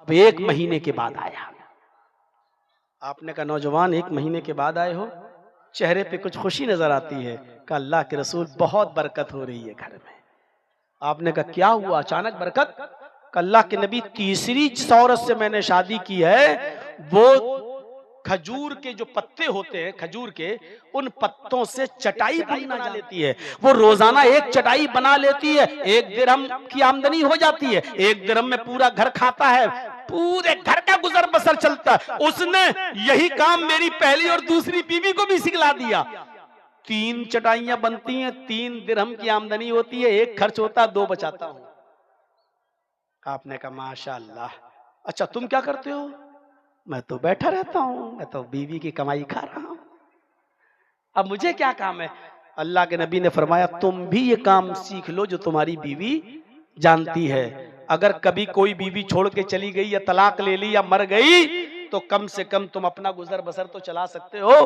अब 1 महीने के बाद आया। आपने कहा नौजवान 1 महीने के बाद आए हो, चेहरे पे कुछ खुशी नजर आती है। कहा अल्लाह के रसूल बहुत बरकत हो रही है घर में। आपने कहा क्या हुआ अचानक बरकत? अल्लाह के नबी तीसरी औरत से मैंने शादी की है, वो खजूर के जो पत्ते होते हैं खजूर के, उन पत्तों से चटाई बना लेती है। वो रोजाना 1 चटाई बना लेती है, 1 दिरहम की आमदनी हो जाती है। 1 दिरहम में पूरा घर खाता है, पूरे घर का गुजर बसर चलता है। उसने यही काम मेरी पहली और दूसरी बीवी को भी सिखला दिया। 3 चटाइयां बनती हैं, 3 दिरहम की आमदनी होती है, 1 खर्च होता, 2 बचाता हूं। आपने कहा माशाअल्लाह। अच्छा तुम क्या करते हो? मैं तो बैठा रहता हूं, मैं तो बीवी की कमाई खा रहा हूं, अब मुझे क्या काम है? अल्लाह के नबी ने फरमाया तुम भी ये काम सीख लो जो तुम्हारी बीवी जानती है। अगर कभी कोई बीवी छोड़ के चली गई या तलाक ले ली या मर गई तो कम से कम तुम अपना गुजर बसर तो चला सकते हो।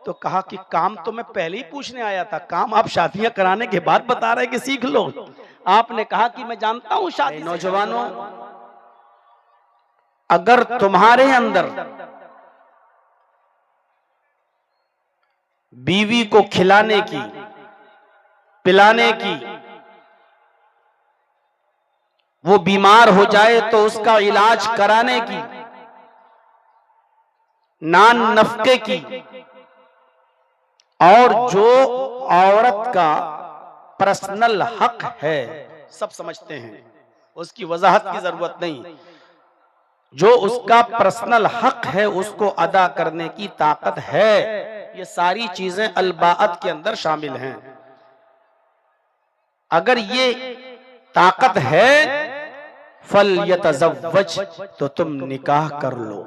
तो कहा कि काम तो मैं पहले ही पूछने आया था, काम आप शादियां कराने के बाद बता रहे कि सीख लो। आपने कहा कि मैं जानता हूं शादी। नौजवानों, अगर तुम्हारे अंदर बीवी को खिलाने की, पिलाने की, वो बीमार हो जाए तो उसका इलाज कराने की, नान नफके की, और जो औरत का पर्सनल हक है, सब समझते हैं, उसकी वजाहत की जरूरत नहीं, जो उसका पर्सनल हक है उसको अदा करने की ताकत है, ये सारी चीजें अलबाअत के अंदर शामिल हैं। अगर ये ताकत है फल यतज़व्वज, तो तुम निकाह कर लो।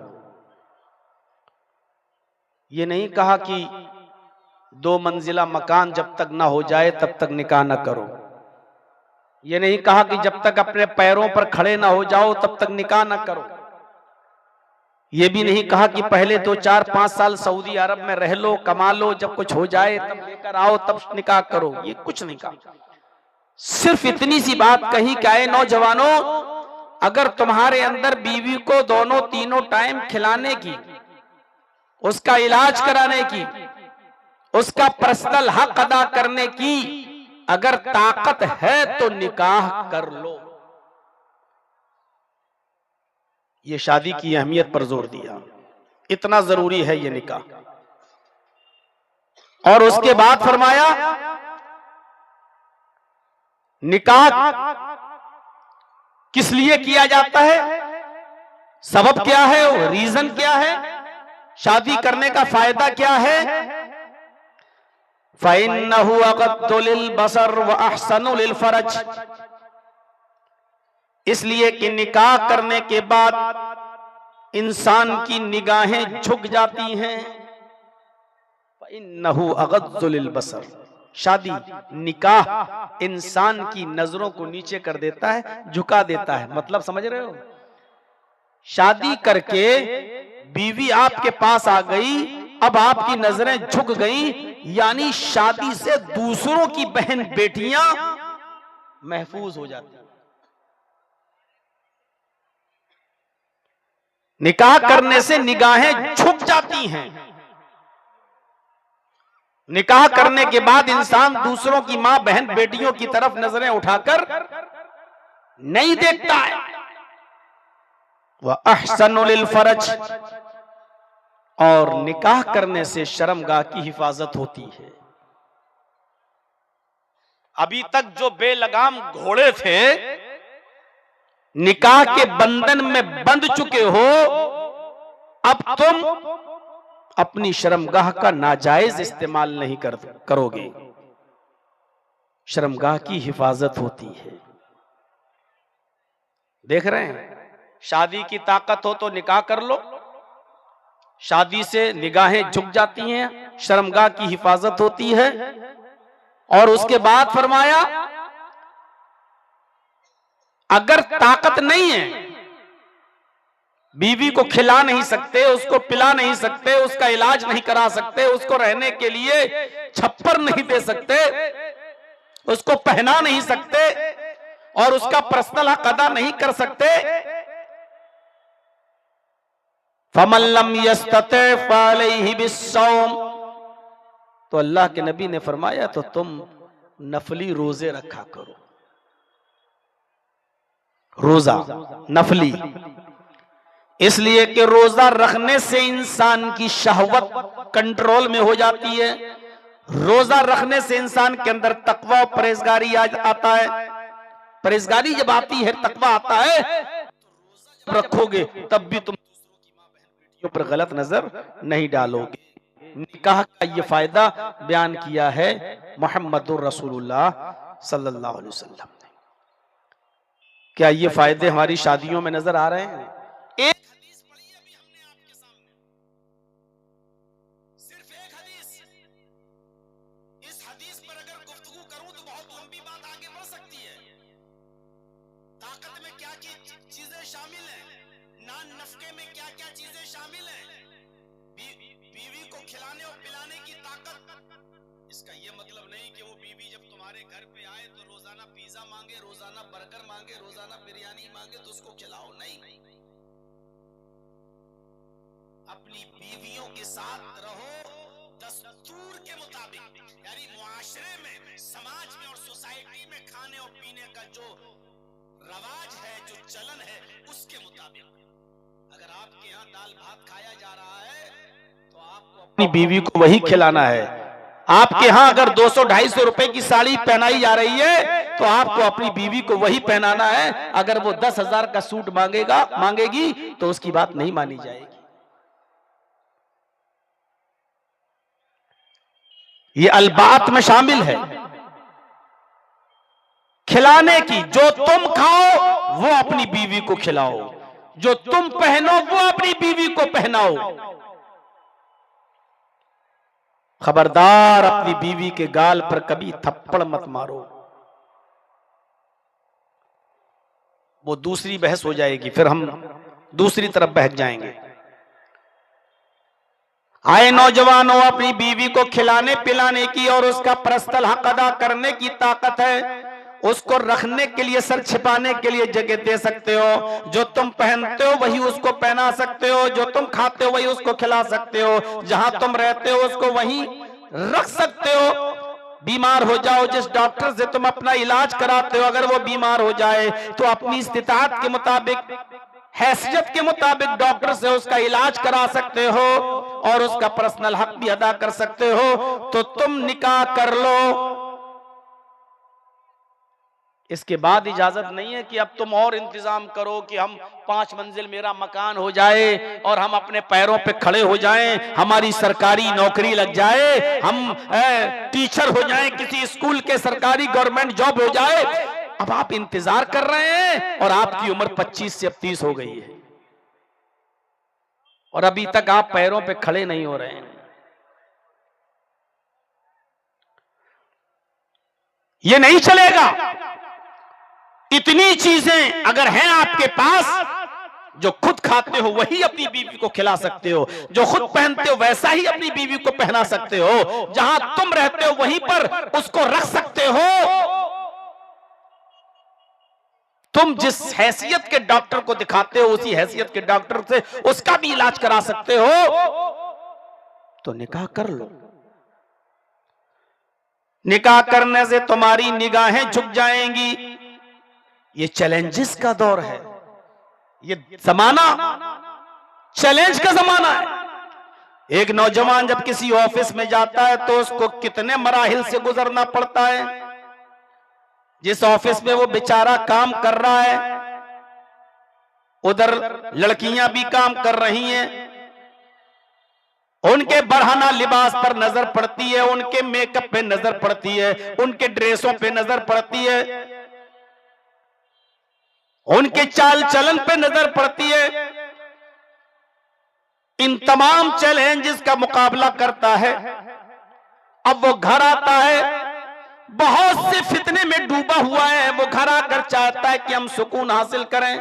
ये नहीं कहा कि 2 मंजिला मकान जब तक ना हो जाए तब तक निकाह ना करो। ये नहीं कहा कि जब तक अपने पैरों पर खड़े ना हो जाओ तब तक निकाह ना करो। ये भी नहीं कहा कि पहले 2, 4, 5 साल सऊदी अरब में रह लो, कमा लो, जब कुछ हो जाए तब लेकर आओ, तब निकाह करो। ये कुछ नहीं कहा। सिर्फ इतनी सी बात कही क्या है नौजवानों, अगर तुम्हारे अंदर बीवी को दोनों तीनों टाइम खिलाने की, उसका इलाज कराने की, उसका पर्सनल हक अदा करने की अगर ताकत है तो निकाह कर लो। ये शादी की अहमियत पर जोर दिया, इतना जरूरी है ये निकाह। और उसके बाद फरमाया निकाह किस लिए किया जाता है, सबब क्या है, रीजन क्या है, शादी करने का फायदा क्या है? फ़इन्नहु अग़द्दु लिल-बसर व अहसनु लिल-फ़रज, इसलिए कि निकाह करने के बाद इंसान की निगाहें झुक जाती हैं। फ़इन्नहु अग़द्दु लिल-बसर, शादी निकाह इंसान की नजरों को नीचे कर देता है, झुका देता है। मतलब समझ रहे हो? शादी करके बीवी आपके पास आ गई, अब आपकी नजरें झुक गई, यानी शादी से दूसरों की बहन बेटियां महफूज हो जाती हैं। निकाह करने से निगाहें झुक जाती हैं। निकाह करने के बाद इंसान दूसरों की मां बहन बेटियों की तरफ नजरें उठाकर नहीं देखता है। वह अहसनु लिल-फ़रज, और निकाह करने से शर्मगाह की हिफाजत होती है। अभी तक जो बेलगाम घोड़े थे निकाह के बंधन में बंध चुके हो, अब तुम अपनी शर्मगाह का नाजायज इस्तेमाल नहीं करोगे। शर्मगाह की हिफाजत होती है। देख रहे हैं, शादी की ताकत हो तो निकाह कर लो, शादी से निगाहें झुक जाती हैं, शर्मगाह की हिफाजत होती है। और उसके बाद फरमाया अगर ताकत नहीं है, बीवी को खिला नहीं सकते, उसको पिला नहीं सकते, उसका इलाज नहीं करा सकते, उसको रहने के लिए छप्पर नहीं दे सकते, उसको पहना नहीं सकते और उसका पर्सनल हक अदा नहीं कर सकते, फमन लम यस्तति फअलैहि बिस्सौम, तो अल्लाह के नबी ने फरमाया तो तुम नफली रोजे रखा करो। रोजा नफली, इसलिए कि रोजा रखने से इंसान की शहवत कंट्रोल में हो जाती है। रोजा रखने से इंसान के अंदर तकवा और परहेजगारी आता है। परहेजगारी जब आती है, तकवा आता है, तो रखोगे तब भी तुम दूसरों की मां बहन बेटियों पर गलत नजर नहीं डालोगे। निकाह का ये फायदा बयान किया है मोहम्मदुर रसूलुल्लाह सल्लल्लाहु अलैहि वसल्लम ने। क्या ये फायदे हमारी शादियों में नजर आ रहे हैं? एक हदीस पढ़ी है अभी हमने आपके सामने, सिर्फ एक हदीस। इस हदीस पर अगर गुफ्तगू करूं तो बहुत लंबी बात आगे बढ़ सकती है। ताकत में क्या क्या चीजें शामिल हैं, नान नफके में क्या क्या चीजें शामिल हैं, बीवी को खिलाने और पिलाने की ताकत। इसका यह मतलब नहीं कि वो बीवी जब तुम्हारे घर पे आए तो रोजाना पिज्जा मांगे, रोजाना बर्गर मांगे, रोजाना बिरयानी मांगे तो उसको खिलाओ, नहीं। अपनी बीवियों के साथ रहो दस्तूर के मुताबिक, यानी मुआशरे में, समाज में और सोसाइटी में खाने और पीने का जो रवाज है, जो चलन है, उसके मुताबिक। अगर आपके यहाँ दाल भात खाया जा रहा है तो आपको अपनी बीवी को वही खिलाना है। आपके यहाँ अगर 200-250 रुपए की साड़ी पहनाई जा रही है तो आपको अपनी बीवी को वही पहनाना है। अगर वो 10,000 का सूट मांगेगी तो उसकी बात नहीं मानी जाएगी। ये अलबात में शामिल है खिलाने की। जो तुम खाओ वो अपनी बीवी को खिलाओ, जो तुम पहनो वो अपनी बीवी को पहनाओ। खबरदार अपनी बीवी के गाल पर कभी थप्पड़ मत मारो, वो दूसरी बहस हो जाएगी, फिर हम दूसरी तरफ बहक जाएंगे। आए नौजवानों, अपनी बीवी को खिलाने पिलाने की और उसका पर्सनल हक अदा करने की ताकत है। उसको रखने के लिए, सर छिपाने के लिए जगह दे सकते हो। जो तुम पहनते हो वही उसको पहना सकते हो, जो तुम खाते हो वही उसको खिला सकते हो, जहां तुम रहते हो उसको वहीं रख सकते हो। बीमार हो जाओ, जिस डॉक्टर से तुम अपना इलाज कराते हो, अगर वो बीमार हो जाए तो अपनी इस्तिताअत के मुताबिक, हैसियत के मुताबिक डॉक्टर से उसका इलाज करा सकते हो और उसका पर्सनल हक भी अदा कर सकते हो। तो तुम निकाह कर लो। इसके बाद इजाजत नहीं है कि अब तुम और इंतजाम करो कि हम 5 मंजिल मेरा मकान हो जाए और हम अपने पैरों पे खड़े हो जाएं, हमारी सरकारी नौकरी लग जाए, हम टीचर हो जाएं, किसी स्कूल के सरकारी गवर्नमेंट जॉब हो जाए। अब आप इंतजार कर रहे हैं और आपकी उम्र 25 से अब 30 हो गई है और अभी तक आप पैरों पे खड़े नहीं हो रहे हैं। ये नहीं चलेगा। इतनी चीजें अगर हैं आपके पास, जो खुद खाते हो वही अपनी बीवी को खिला सकते हो, जो खुद पहनते हो वैसा ही अपनी बीवी को पहना सकते हो, जहां तुम रहते हो वहीं पर उसको रख सकते हो। तुम जिस हैसियत के डॉक्टर को दिखाते हो उसी हैसियत के डॉक्टर से उसका भी इलाज करा सकते हो, तो निकाह कर लो। निकाह करने से तुम्हारी निगाहें झुक जाएंगी। ये चैलेंजेस का दौर है, ये जमाना चैलेंज का जमाना है। एक नौजवान जब किसी ऑफिस में जाता है तो उसको कितने मराहिल से गुजरना पड़ता है। जिस ऑफिस में वो बेचारा काम कर रहा है, उधर लड़कियां भी काम कर रही हैं, उनके बढ़ाना लिबास पर नजर पड़ती है, उनके मेकअप पे नजर पड़ती है, उनके ड्रेसों पे नजर पड़ती है, उनके चाल चलन पे नजर पड़ती है। इन तमाम चैलेंजेस का मुकाबला करता है। अब वो घर आता है, बहुत से फितने में डूबा हुआ है। वो घर आकर चाहता है कि हम सुकून हासिल करें।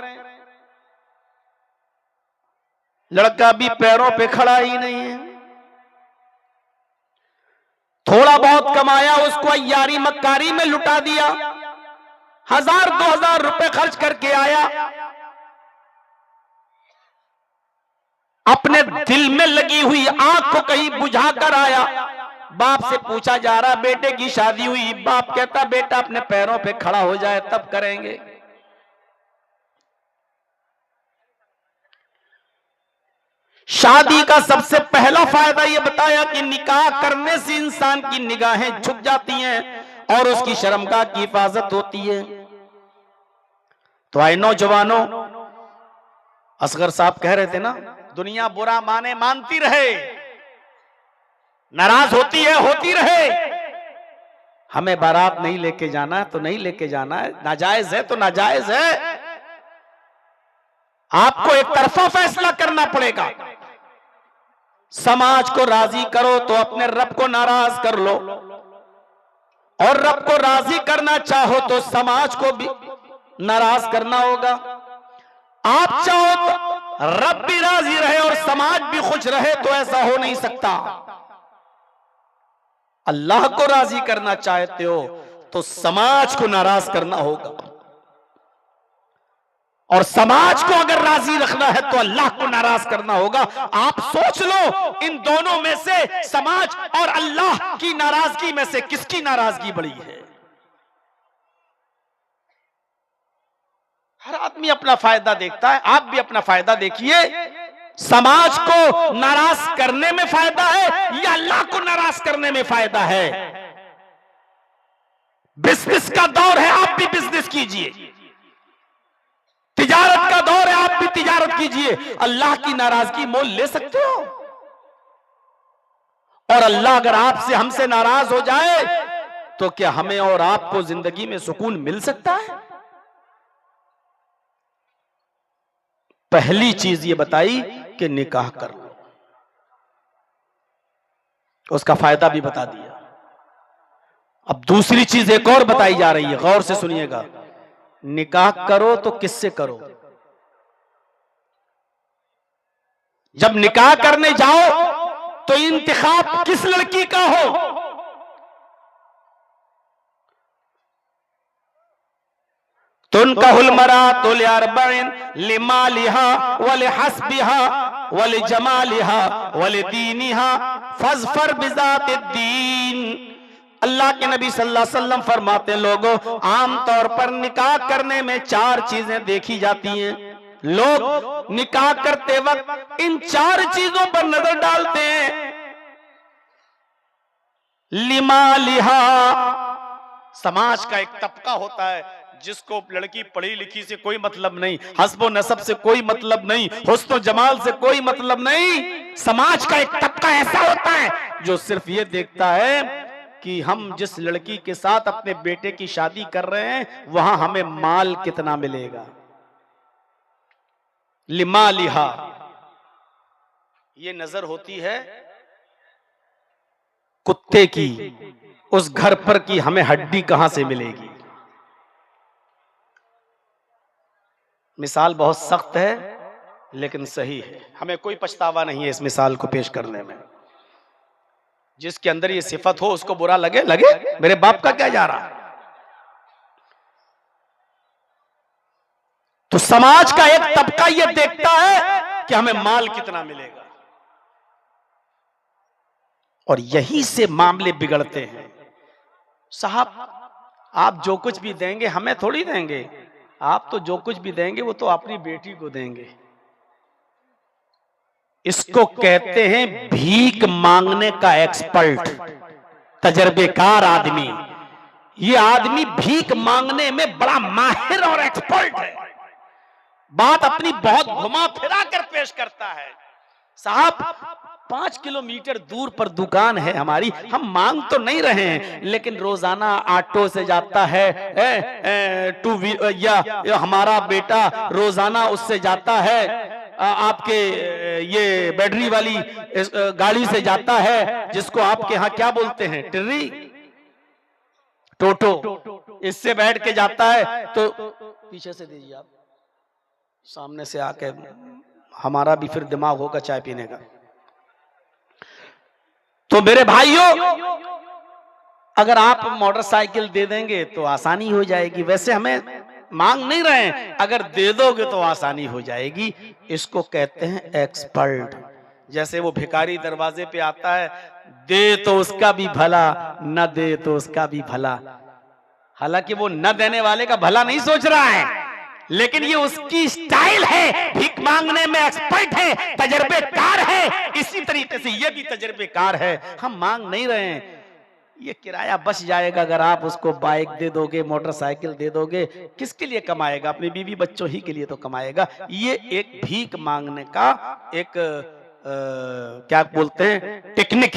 लड़का भी पैरों पे खड़ा ही नहीं है। थोड़ा बहुत कमाया, उसको अय्यारी मक्कारी में लुटा दिया। 1000-2000 रुपए खर्च करके आया, अपने दिल में लगी हुई आग को कहीं बुझा कर आया। बाप से पूछा जा रहा, बेटे की शादी हुई। बाप कहता, बेटा अपने पैरों पे खड़ा हो जाए तब करेंगे। शादी का सबसे पहला फायदा यह बताया कि निकाह करने से इंसान की निगाहें झुक जाती हैं और उसकी शर्मगाह की हिफाजत होती है। तो आए नौजवानों, असगर साहब कह रहे थे ना, दुनिया बुरा माने मानती रहे, नाराज होती है होती रहे, हमें बारात नहीं लेके जाना है तो नहीं लेके जाना है, नाजायज है तो नाजायज है। आपको एक तरफा फैसला करना पड़ेगा। समाज को राजी करो तो अपने रब को नाराज कर लो, और रब को राजी करना चाहो तो समाज को भी नाराज करना होगा। आप चाहो तो रब भी राजी रहे और समाज भी खुश रहे, तो ऐसा हो नहीं सकता। अल्लाह को राजी करना चाहते हो तो समाज को नाराज करना होगा, और समाज को अगर राजी रखना है तो अल्लाह को नाराज करना होगा। आप सोच लो, इन दोनों में से, समाज और अल्लाह की नाराजगी में से किसकी नाराजगी बड़ी है? हर आदमी अपना फायदा देखता है, आप भी अपना फायदा देखिए। समाज को नाराज करने में फायदा है या अल्लाह को नाराज करने में फायदा है? बिजनेस का दौर है, आप भी बिजनेस कीजिए। तिजारत का दौर है, आप भी तिजारत कीजिए। अल्लाह की नाराजगी मोल ले सकते हो? और अल्लाह अगर आपसे, हमसे नाराज हो जाए तो क्या हमें और आपको जिंदगी में सुकून मिल सकता है? पहली चीज ये बताई कि निकाह कर लो, उसका फायदा भी बता दिया। अब दूसरी चीज एक और बताई जा रही है, गौर से सुनिएगा। निकाह करो तो किससे करो? जब निकाह करने जाओ तो इंतिखाब किस लड़की का हो? तुनकाहुल मरातु लिअर्बईन लिमालिहा वलिहस्बिहा वलिजमालिहा वलिदीनिहा फज़फर बिज़ातिद्दीन। अल्लाह के नबी सल्लल्लाहु अलैहि वसल्लम फरमाते, लोगों, आमतौर पर निकाह करने में 4 चीजें देखी जाती हैं। लोग निकाह करते वक्त इन 4 चीजों पर नजर डालते हैं। लिमालिहा, समाज का एक तबका होता है जिसको लड़की पढ़ी लिखी से कोई मतलब नहीं, हस्बो नसब से कोई मतलब नहीं, हुस्न जमाल से कोई मतलब नहीं। समाज का एक तबका ऐसा होता है जो सिर्फ ये देखता है कि हम जिस लड़की के साथ अपने बेटे की शादी कर रहे हैं वहां हमें माल कितना मिलेगा। लिमालिहा, ये नजर होती है कुत्ते की उस घर पर कि हमें हड्डी कहां से मिलेगी। मिसाल बहुत सख्त है लेकिन सही है, हमें कोई पछतावा नहीं है इस मिसाल को पेश करने में। जिसके अंदर ये सिफत हो उसको बुरा लगे, मेरे बाप का क्या जा रहा। तो समाज का एक तबका ये देखता है कि हमें माल कितना मिलेगा, और यही से मामले बिगड़ते हैं। साहब, आप जो कुछ भी देंगे हमें थोड़ी देंगे, आप तो जो कुछ भी देंगे वो तो अपनी बेटी को देंगे। इसको कहते हैं भीख मांगने का एक्सपर्ट, तजर्बेकार आदमी। ये आदमी भीख मांगने में बड़ा माहिर और एक्सपर्ट है, बात अपनी बहुत घुमा फिरा कर पेश करता है। साहब, 5 किलोमीटर दूर पर दुकान है हमारी, हम मांग तो नहीं रहे हैं, लेकिन रोजाना ऑटो से जाता है, या हमारा बेटा रोजाना उससे जाता है, आपके ये बैटरी वाली गाड़ी से जाता है, जिसको आपके यहाँ क्या बोलते हैं, टिर्री, टोटो, इससे बैठ के जाता है। तो पीछे से दीजिए आप, सामने से आके हमारा भी फिर दिमाग होगा चाय पीने का। तो मेरे भाइयों, अगर आप मोटरसाइकिल दे देंगे तो आसानी हो जाएगी। वैसे हमें मांग नहीं रहे हैं, अगर दे दोगे तो आसानी हो जाएगी। इसको कहते हैं एक्सपर्ट। जैसे वो भिखारी दरवाजे पे आता है, दे तो उसका भी भला, न दे तो उसका भी भला। हालांकि वो न देने वाले का भला नहीं सोच रहा है, लेकिन ये उसकी स्टाइल है, भीख मांगने में एक्सपर्ट है, तजर्बेकार है। इसी तरीके से ये भी तजर्बेकार है। हम मांग नहीं रहे हैं, ये किराया बच जाएगा अगर आप उसको बाइक दे दोगे, मोटरसाइकिल दे दोगे। किसके लिए कमाएगा? अपनी बीवी बच्चों ही के लिए तो कमाएगा। ये एक भीख मांगने का एक क्या बोलते हैं, टेक्निक।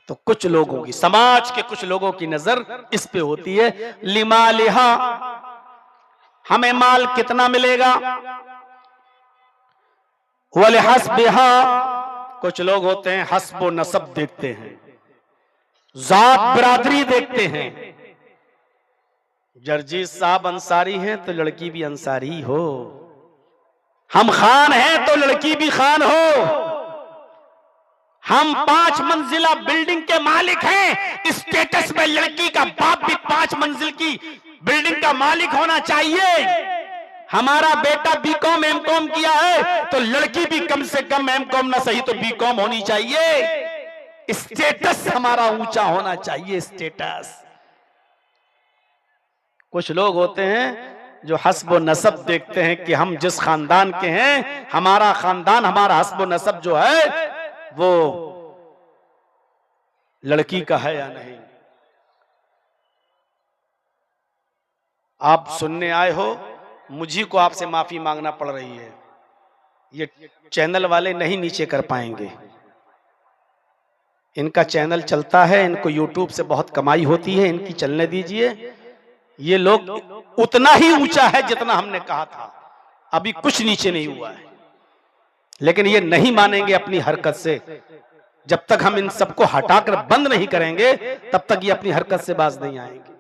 तो कुछ लोगों की, समाज के कुछ लोगों की नजर इस पे होती है, लिमालिहा, हमें माल कितना मिलेगा, वलिहस्बिहा, कुछ लोग होते हैं हस्ब नसब देखते हैं, जात बिरादरी देखते हैं। जर्जीत साहब अंसारी हैं तो लड़की भी अंसारी हो, हम खान हैं तो लड़की भी खान हो, हम 5 मंजिला बिल्डिंग के मालिक हैं, स्टेटस में लड़की का बाप भी 5 मंजिल की बिल्डिंग का मालिक होना चाहिए। हमारा बेटा बीकॉम एमकॉम किया है तो लड़की भी कम से कम एमकॉम ना सही तो बीकॉम होनी चाहिए। स्टेटस हमारा ऊंचा होना चाहिए, स्टेटस। कुछ लोग होते हैं जो हस्ब नसब देखते हैं कि हम जिस खानदान के हैं, हमारा खानदान, हमारा हस्ब नसब जो है वो लड़की का है या नहीं। आप सुनने आए हो, मुझी को आपसे माफी मांगना पड़ रही है, ये चैनल वाले नहीं नीचे कर पाएंगे। इनका चैनल चलता है, इनको यूट्यूब से बहुत कमाई होती है, इनकी चलने दीजिए। ये लोग उतना ही ऊंचा है जितना हमने कहा था, अभी कुछ नीचे नहीं हुआ है। लेकिन ये नहीं मानेंगे अपनी हरकत से। जब तक हम इन सबको हटाकर बंद नहीं करेंगे तब तक ये अपनी हरकत से बाज नहीं आएंगे।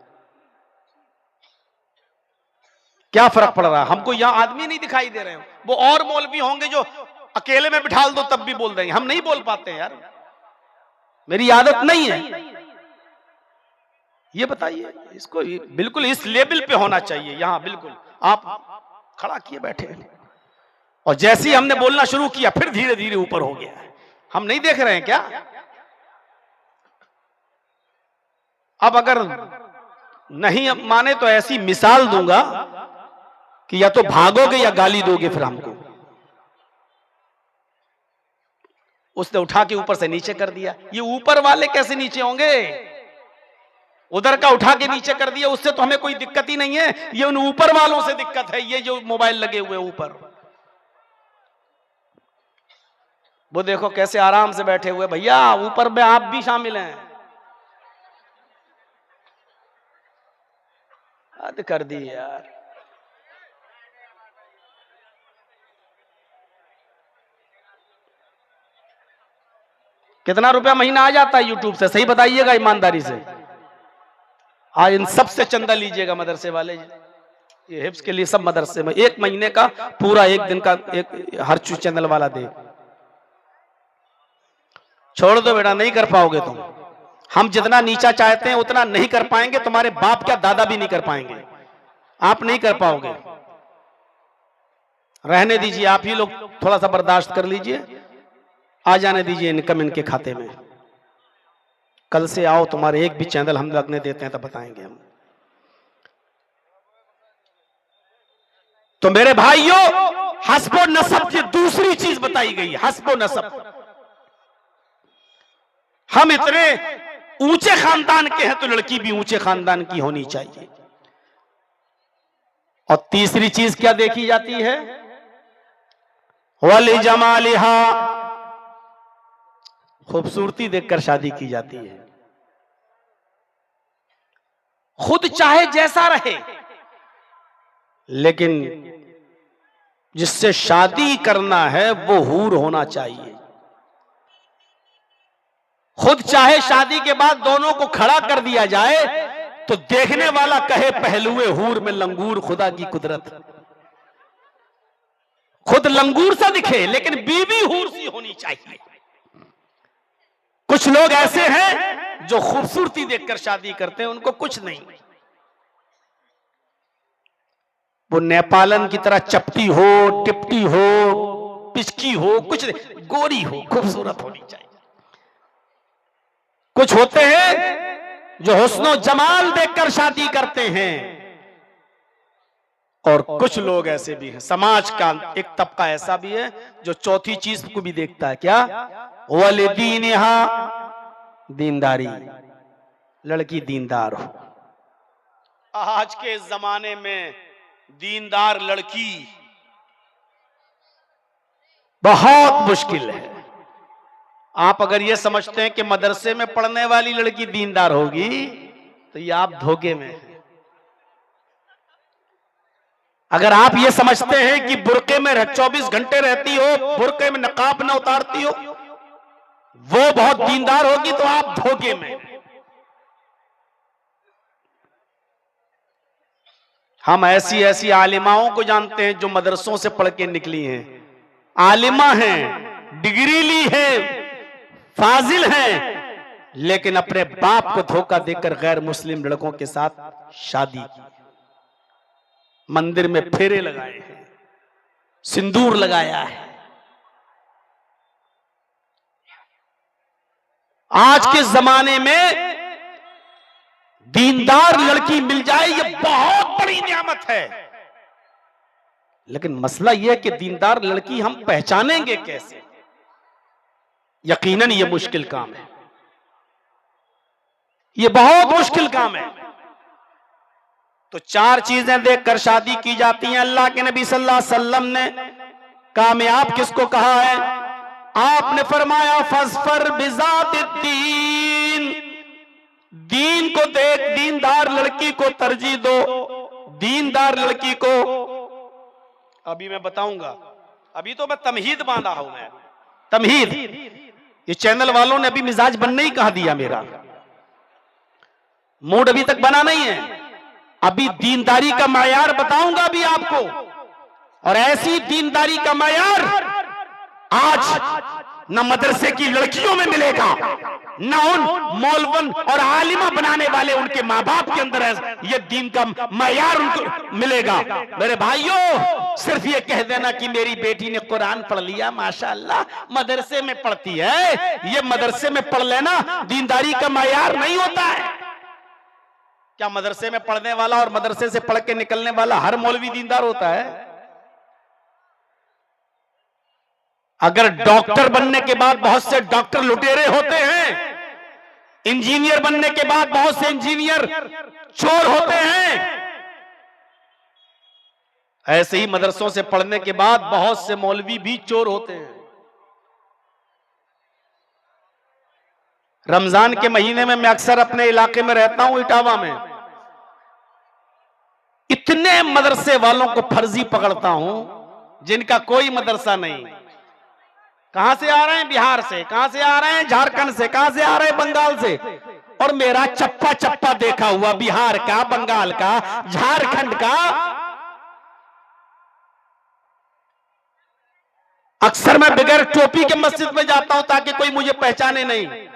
क्या फर्क पड़ रहा है? हमको यहां आदमी नहीं दिखाई दे रहे हैं, वो और मौलवी होंगे जो अकेले में बिठा दो तब भी बोल देंगे। हम नहीं बोल पाते हैं यार, मेरी आदत नहीं है। ये बताइए, इसको बिल्कुल इस लेवल पे होना चाहिए। यहां बिल्कुल आप खड़ा किए बैठे हैं, और जैसे ही हमने बोलना शुरू किया फिर धीरे धीरे ऊपर हो गया है। हम नहीं देख रहे हैं क्या? अब अगर नहीं माने तो ऐसी मिसाल दूंगा कि या तो भागोगे या गाली दोगे फिर हमको। उसने उठा के ऊपर से नीचे कर दिया। ये ऊपर वाले कैसे नीचे होंगे? उधर का उठा के नीचे कर दिया, उससे तो हमें कोई दिक्कत ही नहीं है। ये उन ऊपर वालों से दिक्कत है, ये जो मोबाइल लगे हुए ऊपर, वो देखो कैसे आराम से बैठे हुए। भैया ऊपर में आप भी शामिल हैं। हद कर दी यार। कितना रुपया महीना आ जाता है यूट्यूब से? सही बताइएगा ईमानदारी से। आज इन सब से चंदा लीजिएगा मदरसे वाले। ये हिफ्स के लिए सब मदरसे में 1 महीने का पूरा 1 दिन का एक हर चैनल वाला दे। छोड़ दो बेटा, नहीं कर पाओगे तुम। हम जितना नीचा चाहते हैं उतना नहीं कर पाएंगे। तुम्हारे बाप क्या दादा भी नहीं कर पाएंगे। आप नहीं कर पाओगे, रहने दीजिए। आप ही लोग थोड़ा सा बर्दाश्त कर लीजिए, आ जाने दीजिए इनकम इनके खाते में। कल से आओ, तुम्हारे एक भी चैनल हम लगने देते हैं तब बताएंगे हम। तो मेरे भाइयों, हस्बो नसब की दूसरी चीज बताई गई, हस्बो नसब। हम इतने ऊंचे खानदान के हैं तो लड़की भी ऊंचे खानदान की होनी चाहिए। और तीसरी चीज क्या देखी जाती है? वली जमालिहा, खूबसूरती देखकर शादी की जाती है। खुद चाहे जैसा रहे, लेकिन जिससे शादी करना है वो हूर होना चाहिए। खुद चाहे शादी के बाद दोनों को खड़ा कर दिया जाए तो देखने वाला कहे पहलुए हूर में लंगूर, खुदा की कुदरत। खुद लंगूर सा दिखे लेकिन बीवी हूर सी होनी चाहिए। कुछ लोग ऐसे हैं जो खूबसूरती देखकर शादी करते हैं, उनको कुछ नहीं। वो नेपालन की तरह चपटी हो, टिपटी हो, पिचकी हो, कुछ नहीं, गोरी हो, खूबसूरत होनी चाहिए। कुछ होते हैं जो हुस्नो जमाल देखकर शादी करते हैं, और कुछ लोग ऐसे भी हैं, समाज का एक तबका ऐसा भी है जो चौथी चीज को भी देखता है, क्या? वलिदीनिहा, दीनदारी, लड़की दीनदार हो। आज के जमाने में दीनदार लड़की बहुत मुश्किल है। आप अगर ये समझते हैं कि मदरसे में पढ़ने वाली लड़की दीनदार होगी, तो ये आप धोखे में हैं। अगर आप ये समझते हैं कि बुर्के में 24 घंटे रहती हो, बुर्के में नकाब न उतारती हो, वो बहुत दीनदार होगी, तो आप धोखे में। हम ऐसी ऐसी आलिमाओं को जानते हैं जो मदरसों से पढ़ के निकली हैं, आलिमा हैं, डिग्री ली है, फाजिल हैं, लेकिन अपने बाप को धोखा देकर गैर मुस्लिम लड़कों के साथ शादी की, मंदिर में फेरे लगाए हैं, सिंदूर लगाया है। आज के जमाने में दीनदार लड़की मिल जाए ये बहुत बड़ी नियामत है, लेकिन मसला यह है कि दीनदार लड़की हम पहचानेंगे कैसे? यकीनन ये मुश्किल काम है, ये बहुत मुश्किल काम है। तो 4 चीजें देखकर शादी की जाती हैं। अल्लाह के नबी सल्लल्लाहु अलैहि वसल्लम ने कामयाब किसको कहा है? आपने फरमाया फस्फर बिज़ातिद्दीन, दीन को देख, दीनदार लड़की को तरजीह दो, दीनदार लड़की को। अभी मैं बताऊंगा, अभी तो मैं तमहीद बांधा हूं, मैं तमहीद। ये चैनल वालों ने अभी मिजाज बनने ही कहा दिया, मेरा मूड अभी तक बना नहीं है। अभी दीनदारी का मायार बताऊंगा अभी आपको, और ऐसी दीनदारी का मायार आज न मदरसे की लड़कियों में मिलेगा, न उन मौलवन और आलिमा बनाने वाले उनके माँ बाप के अंदर ये दीन का मायार उनको मिलेगा। मेरे भाइयों, सिर्फ ये कह देना कि मेरी बेटी ने कुरान पढ़ लिया, माशाअल्लाह, मदरसे में पढ़ती है, ये मदरसे में पढ़ लेना दीनदारी का मायार नहीं होता है। क्या मदरसे में पढ़ने वाला और मदरसे से पढ़ के निकलने वाला हर मौलवी दीनदार होता है? अगर डॉक्टर बनने के बाद बहुत से डॉक्टर लुटेरे होते हैं, इंजीनियर बनने के बाद बहुत से इंजीनियर चोर होते हैं, ऐसे ही मदरसों से पढ़ने के बाद बहुत से मौलवी भी चोर होते हैं। रमजान के महीने में मैं अक्सर अपने इलाके में रहता हूं, इटावा में, इतने मदरसे वालों को फर्जी पकड़ता हूं जिनका कोई मदरसा नहीं। कहां से आ रहे हैं? बिहार से, कहां से आ रहे हैं? झारखंड से, कहां से आ रहे हैं? बंगाल से। और मेरा चप्पा चप्पा देखा हुआ बिहार का, बंगाल का, झारखंड का। अक्सर मैं बगैर टोपी के मस्जिद में जाता हूं ताकि कोई मुझे पहचाने नहीं,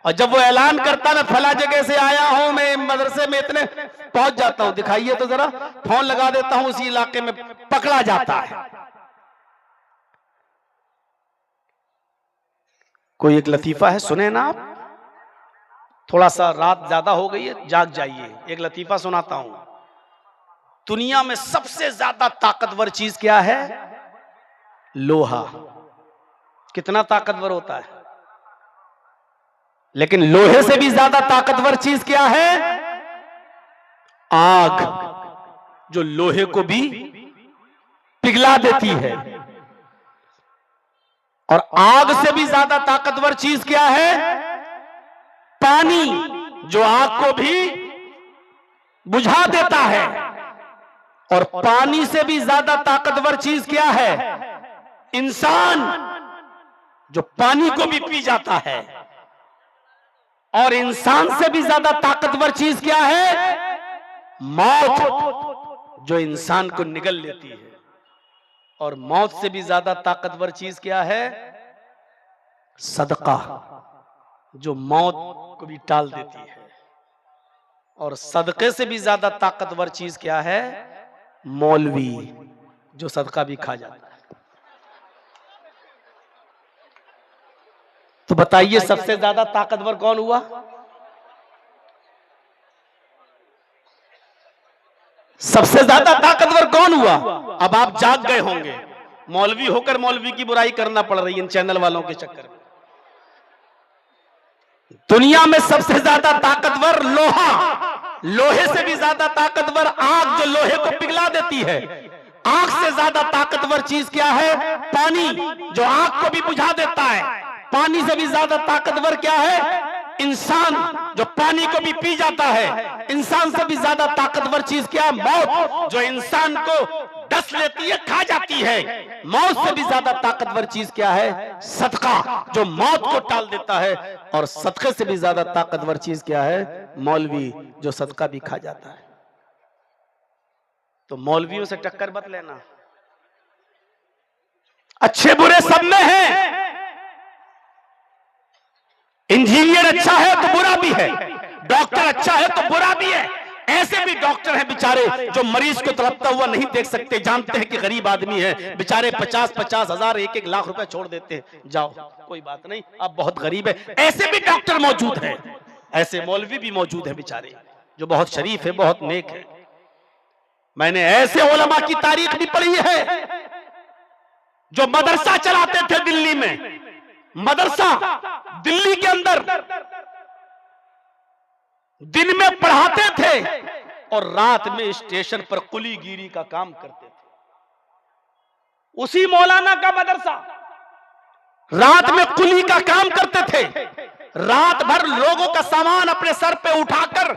और जब वो ऐलान करता मैं फला जगह से आया हूं, मैं मदरसे में इतने पहुंच जाता हूं, दिखाइए तो जरा, फोन लगा देता हूं, उसी इलाके में पकड़ा जाता है। कोई एक लतीफा है, सुने ना आप? थोड़ा सा रात ज्यादा हो गई है, जाग जाइए, एक लतीफा सुनाता हूं। दुनिया में सबसे ज्यादा ताकतवर चीज क्या है? लोहा। कितना ताकतवर होता है? लेकिन लोहे से भी ज्यादा ताकतवर चीज क्या है? आग, जो लोहे को भी पिघला देती है। और आग से भी ज्यादा ताकतवर चीज क्या है? पानी, जो आग को भी बुझा देता है। और पानी से भी ज्यादा ताकतवर चीज क्या है? इंसान, जो पानी को भी पी जाता है। और इंसान से भी ज्यादा ताकतवर चीज क्या है? मौत, जो इंसान को निगल लेती है। और मौत से भी ज्यादा ताकतवर चीज क्या है? सदका, जो मौत को भी टाल देती है। और सदके से भी ज्यादा ताकतवर चीज क्या है? मौलवी जो सदका भी खा जाता है। तो बताइए सबसे ज्यादा ताकतवर कौन हुआ? सबसे ज्यादा ताकतवर कौन हुआ? अब आप जाग गए होंगे, मौलवी होकर मौलवी की बुराई करना पड़ रही है इन चैनल वालों के चक्कर में। दुनिया में सबसे ज्यादा ताकतवर लोहा, लोहे से भी ज्यादा ताकतवर आग जो लोहे को पिघला देती है। आग से ज्यादा ताकतवर चीज क्या है? पानी, जो आग को भी बुझा देता है। पानी से भी ज्यादा ताकतवर क्या है? इंसान, जो पानी को भी पी जाता है। इंसान से भी ज्यादा ताकतवर चीज क्या है? मौत, जो इंसान को डस लेती है, खा जाती है। मौत से भी ज्यादा ताकतवर चीज क्या है? सदका, जो मौत को टाल देता है। और सदके से भी ज्यादा ताकतवर चीज क्या है? मौलवी, जो सदका भी खा जाता है। तो मौलवियों से टक्कर मत लेना, अच्छे बुरे सब में है। इंजीनियर अच्छा है तो बुरा भी है, डॉक्टर अच्छा है तो बुरा भी है। ऐसे भी डॉक्टर हैं बेचारे जो मरीज को तड़पता हुआ नहीं देख सकते, जानते हैं कि गरीब आदमी है, बेचारे 50-50 हजार 1-1 लाख रुपए छोड़ देते हैं। जाओ कोई बात नहीं, आप बहुत गरीब है। ऐसे भी डॉक्टर मौजूद हैं, ऐसे मौलवी भी मौजूद हैं बेचारे जो बहुत शरीफ है, बहुत नेक है। मैंने ऐसे उलमा की तारीख भी पढ़ी है जो मदरसा चलाते थे दिल्ली में। मदरसा दिल्ली के अंदर दिन में पढ़ाते थे और रात में स्टेशन पर कुलीगिरी का काम करते थे। उसी मौलाना का मदरसा, रात में कुली का काम करते थे। रात भर लोगों का सामान अपने सर पे उठाकर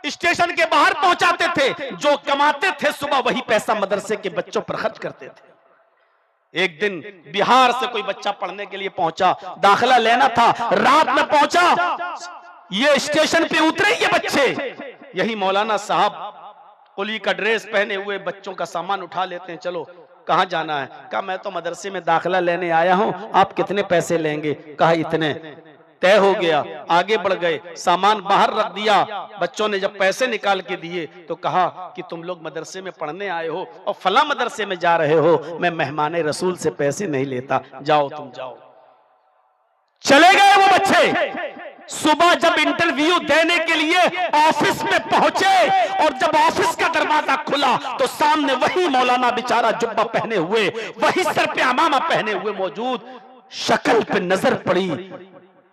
स्टेशन के बाहर पहुंचाते थे। जो कमाते थे सुबह वही पैसा मदरसे के बच्चों पर खर्च करते थे। एक दिन बिहार से कोई बच्चा पढ़ने के लिए पहुंचा, दाखिला लेना था, रात में पहुंचा, ये स्टेशन पे उतरे ये बच्चे। यही मौलाना साहब कुली का ड्रेस पहने हुए बच्चों का सामान उठा लेते हैं। चलो कहां जाना है? कहा मैं तो मदरसे में दाखिला लेने आया हूं, आप कितने पैसे लेंगे? कहा इतने। तय हो गया, आगे बढ़ गए, सामान बाहर रख दिया। बच्चों ने जब पैसे निकाल के दिए तो कहा कि तुम लोग मदरसे में पढ़ने आए हो और फला मदरसे में जा रहे हो, मैं मेहमान रसूल से पैसे नहीं लेता, जाओ तुम जाओ। चले गए वो बच्चे। सुबह जब इंटरव्यू देने के लिए ऑफिस में पहुंचे और जब ऑफिस का दरवाजा खुला तो सामने वही मौलाना बेचारा जुब्बा पहने हुए, वही सर पे अमामा पहने हुए मौजूद। शक्ल पे नजर पड़ी,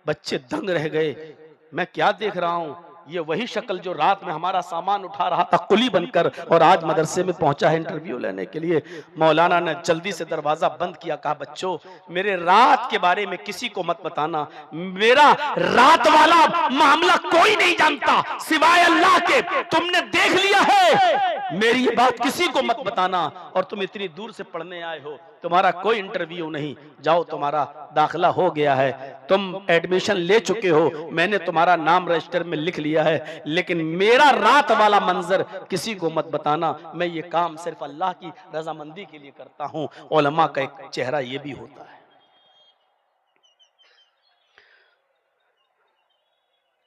बच्चे दंग रह गए। मैं क्या देख रहा हूं? ये वही शक्ल जो रात में हमारा सामान उठा रहा था कुली बनकर और आज मदरसे में पहुंचा है इंटरव्यू लेने के लिए। मौलाना ने जल्दी से दरवाजा बंद किया, कहा बच्चों मेरे रात के बारे में किसी को मत बताना, मेरा रात वाला मामला कोई नहीं जानता सिवाय अल्लाह के। तुमने देख लिया है, मेरी ये बात किसी को मत बताना। और तुम इतनी दूर से पढ़ने आए हो, तुम्हारा कोई इंटरव्यू नहीं, जाओ तुम्हारा दाखिला हो गया है, तुम एडमिशन ले चुके हो, मैंने तुम्हारा नाम रजिस्टर में लिख लिया है, लेकिन मेरा रात वाला मंजर किसी को मत बताना। मैं ये काम सिर्फ अल्लाह की रजामंदी के लिए करता हूं। उलमा का एक चेहरा ये भी होता है।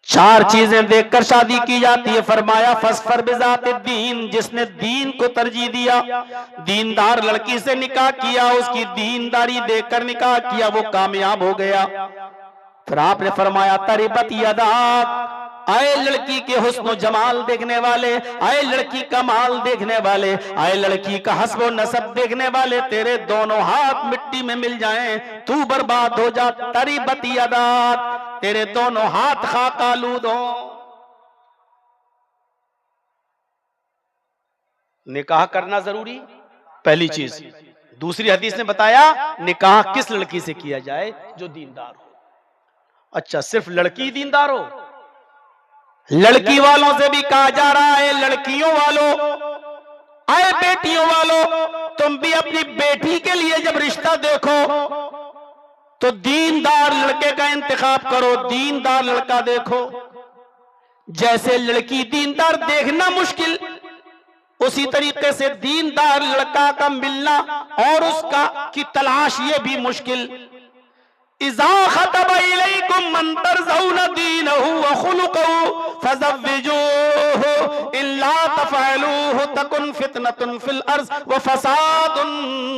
4 चीजें देखकर शादी की जाती है। फरमाया फस्फर बिज़ात दीन, जिसने दीन को तरजीह दिया, दीनदार लड़की से निकाह किया, उसकी दीनदारी देखकर निकाह किया, वो कामयाब हो गया। फिर आपने फरमाया तरिबत यदाक, आए लड़की के हुस्न जमाल देखने वाले, आए लड़की का माल देखने वाले, आए लड़की का हस्ब नसब देखने वाले, तेरे दोनों हाथ मिट्टी में मिल जाएं, तू बर्बाद हो जा। तरिबत यदाक, तेरे दोनों हाथ खाक आलूद हो। निकाह करना जरूरी, पहली चीज। दूसरी हदीस ने बताया निकाह किस लड़की से किया जाए? जो दीनदार हो। अच्छा, सिर्फ लड़की दीनदार हो? लड़की वालों से भी कहा जा रहा है, लड़कियों वालों, आए बेटियों वालों, तुम भी अपनी बेटी के लिए जब रिश्ता देखो तो दीनदार लड़के का इंतखाब करो, दीनदार लड़का देखो। जैसे लड़की दीनदार देखना मुश्किल, उसी तरीके से दीनदार लड़का का मिलना और उसका की तलाश ये भी मुश्किल। इज़ा खतब इलैकुम मन तरज़ौना दीनहु व खुलुकहु फज़व्विजूहु इल्ला तफ़अलूहु तकुन फितनतुन फिल अर्ज़ व फ़सादुन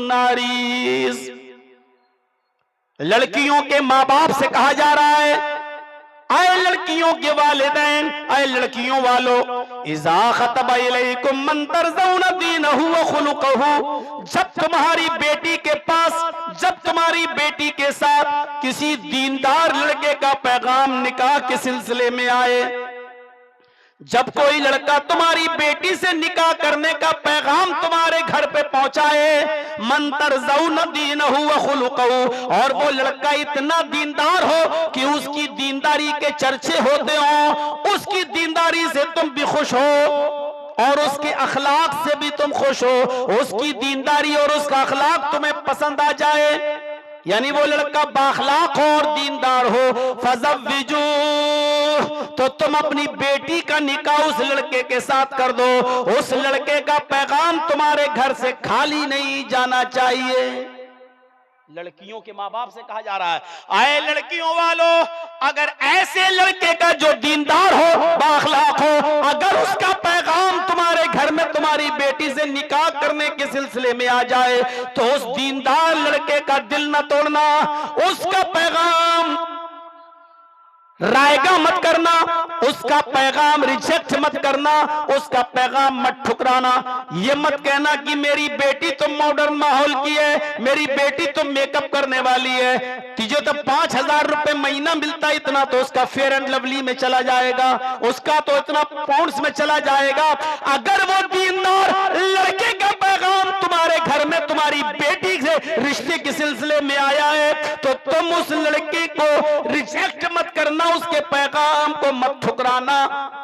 नारीज़। लड़कियों के माँ बाप से कहा जा रहा है, आए लड़कियों के वालिदैन, आए लड़कियों वालों, इज़ा ख़तबा इलैकुम मन तर्ज़ौना दीनहु व खुलुक़हु, जब तुम्हारी बेटी के पास, जब तुम्हारी बेटी के साथ किसी दीनदार लड़के का पैगाम निकाह के सिलसिले में आए, जब कोई लड़का तुम्हारी बेटी से निकाह करने का पैगाम तुम्हारे घर पे पहुंचाए, मन तर्ज़ौना दीनहु व खुलुक़हु, और वो लड़का इतना दीनदार हो कि उसकी दीनदारी के चर्चे होते हो, उसकी दीनदारी से तुम भी खुश हो और उसके अखलाक से भी तुम खुश हो, उसकी दीनदारी और उसका अखलाक तुम्हें पसंद आ जाए, यानी वो लड़का बाखलाक हो और दीनदार हो, फज़व्विजू, तो तुम अपनी बेटी का निकाह उस लड़के के साथ कर दो। उस लड़के का पैगाम तुम्हारे घर से खाली नहीं जाना चाहिए। लड़कियों के माँ बाप से कहा जा रहा है, आए लड़कियों वालों, अगर ऐसे लड़के का जो दीनदार हो, बाखलाक हो, अगर उसका पैगाम तुम्हारे घर में तुम्हारी बेटी से निकाह करने के सिलसिले में आ जाए, तो उस दीनदार लड़के का दिल न तोड़ना, उसका पैगाम रायगा मत करना, उसका पैगाम रिजेक्ट मत करना, उसका पैगाम मत ठुकराना। ये मत कहना कि मेरी बेटी तो मॉडर्न माहौल की है, मेरी बेटी तो मेकअप करने वाली है, तुझे तो 5,000 रुपए महीना मिलता है, इतना तो उसका फेयर एंड लवली में चला जाएगा, उसका तो इतना पाउंड्स में चला जाएगा। अगर वो दीनदार लड़के का पैगाम तुम्हारे घर में तुम्हारी बेटी से रिश्ते के सिलसिले में आया है, तो तुम उस लड़के को रिजेक्ट मत करना, उसके पैगाम को मत ठुकराना,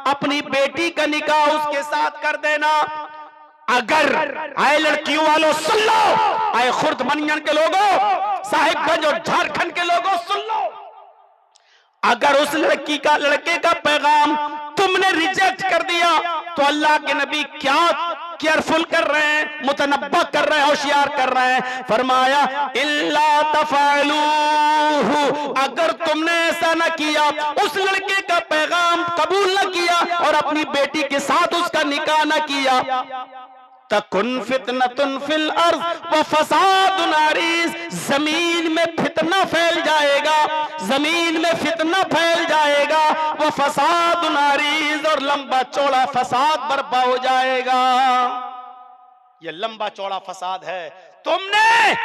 अपनी बेटी का निकाह उसके साथ कर देना। अगर आए लड़कियों वालों सुन लो, आए खुर्द मनियन के लोगों, साहिबगंज और झारखंड के लोगों सुन लो, अगर उस लड़के का पैगाम तुमने रिजेक्ट कर दिया, तो अल्लाह के नबी क्या केयरफुल कर रहे हैं, मुतनब्बा कर रहे हैं, होशियार कर रहे हैं, फरमाया इल्ला तफअलूहु, अगर तुमने ऐसा न किया, उस लड़के का पैगाम कबूल न किया और अपनी बेटी के साथ उसका निकाह न किया, तकुन फितनतुन फिल अर्ज़ व फसादुन नारीज़, जमीन में फितना फैल जाएगा, जमीन में फितना फैल जाएगा, वो फसादुन नारीज़, और लंबा चौड़ा फसाद बर्पा हो जाएगा। ये लंबा चौड़ा फसाद है। तुमने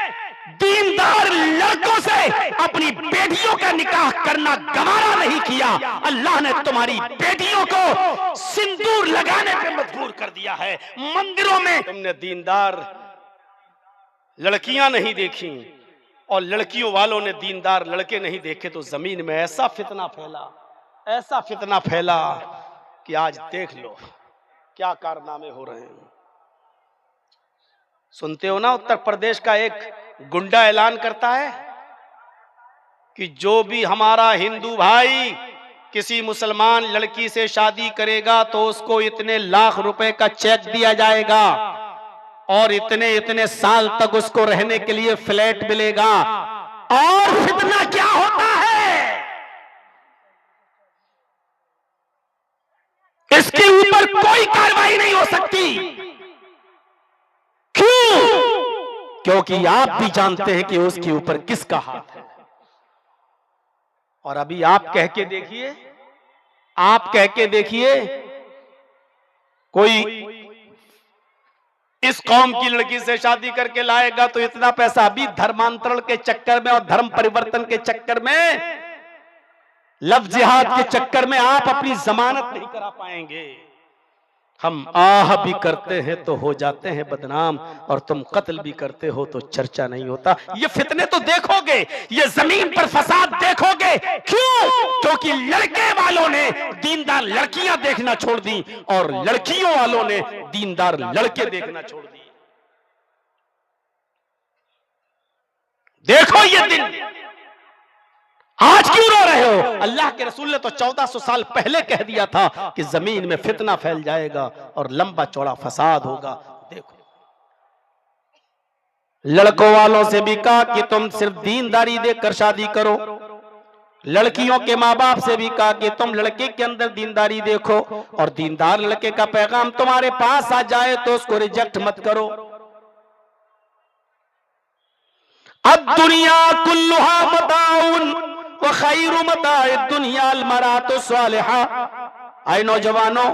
दीनदार लड़कों से अपनी बेटियों का निकाह करना गवारा नहीं किया, अल्लाह ने तुम्हारी बेटियों को सिंदूर लगाने पे मजबूर कर दिया है। मंदिरों में तुमने दीनदार लड़कियां नहीं देखी और लड़कियों वालों ने दीनदार लड़के नहीं देखे, तो जमीन में ऐसा फितना फैला, ऐसा फितना फैला कि आज देख लो क्या कारनामे हो रहे हैं। सुनते हो ना, उत्तर प्रदेश का एक गुंडा ऐलान करता है कि जो भी हमारा हिंदू भाई किसी मुसलमान लड़की से शादी करेगा तो उसको इतने लाख रुपए का चेक दिया जाएगा और इतने इतने साल तक उसको रहने के लिए फ्लैट मिलेगा। और फितना क्या होता है, इसके ऊपर कोई कार्रवाई नहीं हो सकती। क्यों? क्योंकि आप भी जानते हैं कि उसके ऊपर किसका हाथ है। और अभी आप कह के देखिए, आप कह के देखिए, कोई इस कौम की लड़की से शादी करके लाएगा तो इतना पैसा अभी धर्मांतरण के चक्कर में और धर्म परिवर्तन के चक्कर में, लफ्ज़ जिहाद के चक्कर में आप अपनी जमानत नहीं करा पाएंगे। हम आह भी करते हैं तो हो जाते हैं बदनाम, और तुम कत्ल भी करते हो तो चर्चा नहीं होता। ये फितने तो देखोगे, ये जमीन पर फसाद देखोगे। क्यों? क्योंकि लड़के वालों ने दीनदार लड़कियां देखना छोड़ दी और लड़कियों वालों ने दीनदार लड़के देखना छोड़ दिए। देखो ये दिन, आज क्यों रो रहे हो? अल्लाह के रसूल ने तो 1400 साल पहले कह दिया था कि जमीन में फितना फैल जाएगा और लंबा चौड़ा फसाद होगा। देखो, लड़कों वालों से भी कहा कि तुम सिर्फ दीनदारी देकर शादी करो, लड़कियों के माँ बाप से भी कहा कि तुम लड़के के अंदर दीनदारी देखो और दीनदार लड़के का पैगाम तुम्हारे पास आ जाए तो उसको रिजेक्ट मत करो। अब दुनिया कुल्लुहा मताउन व खैरु मताए दुनिया अल मरातु सालिहा। आए नौजवानों,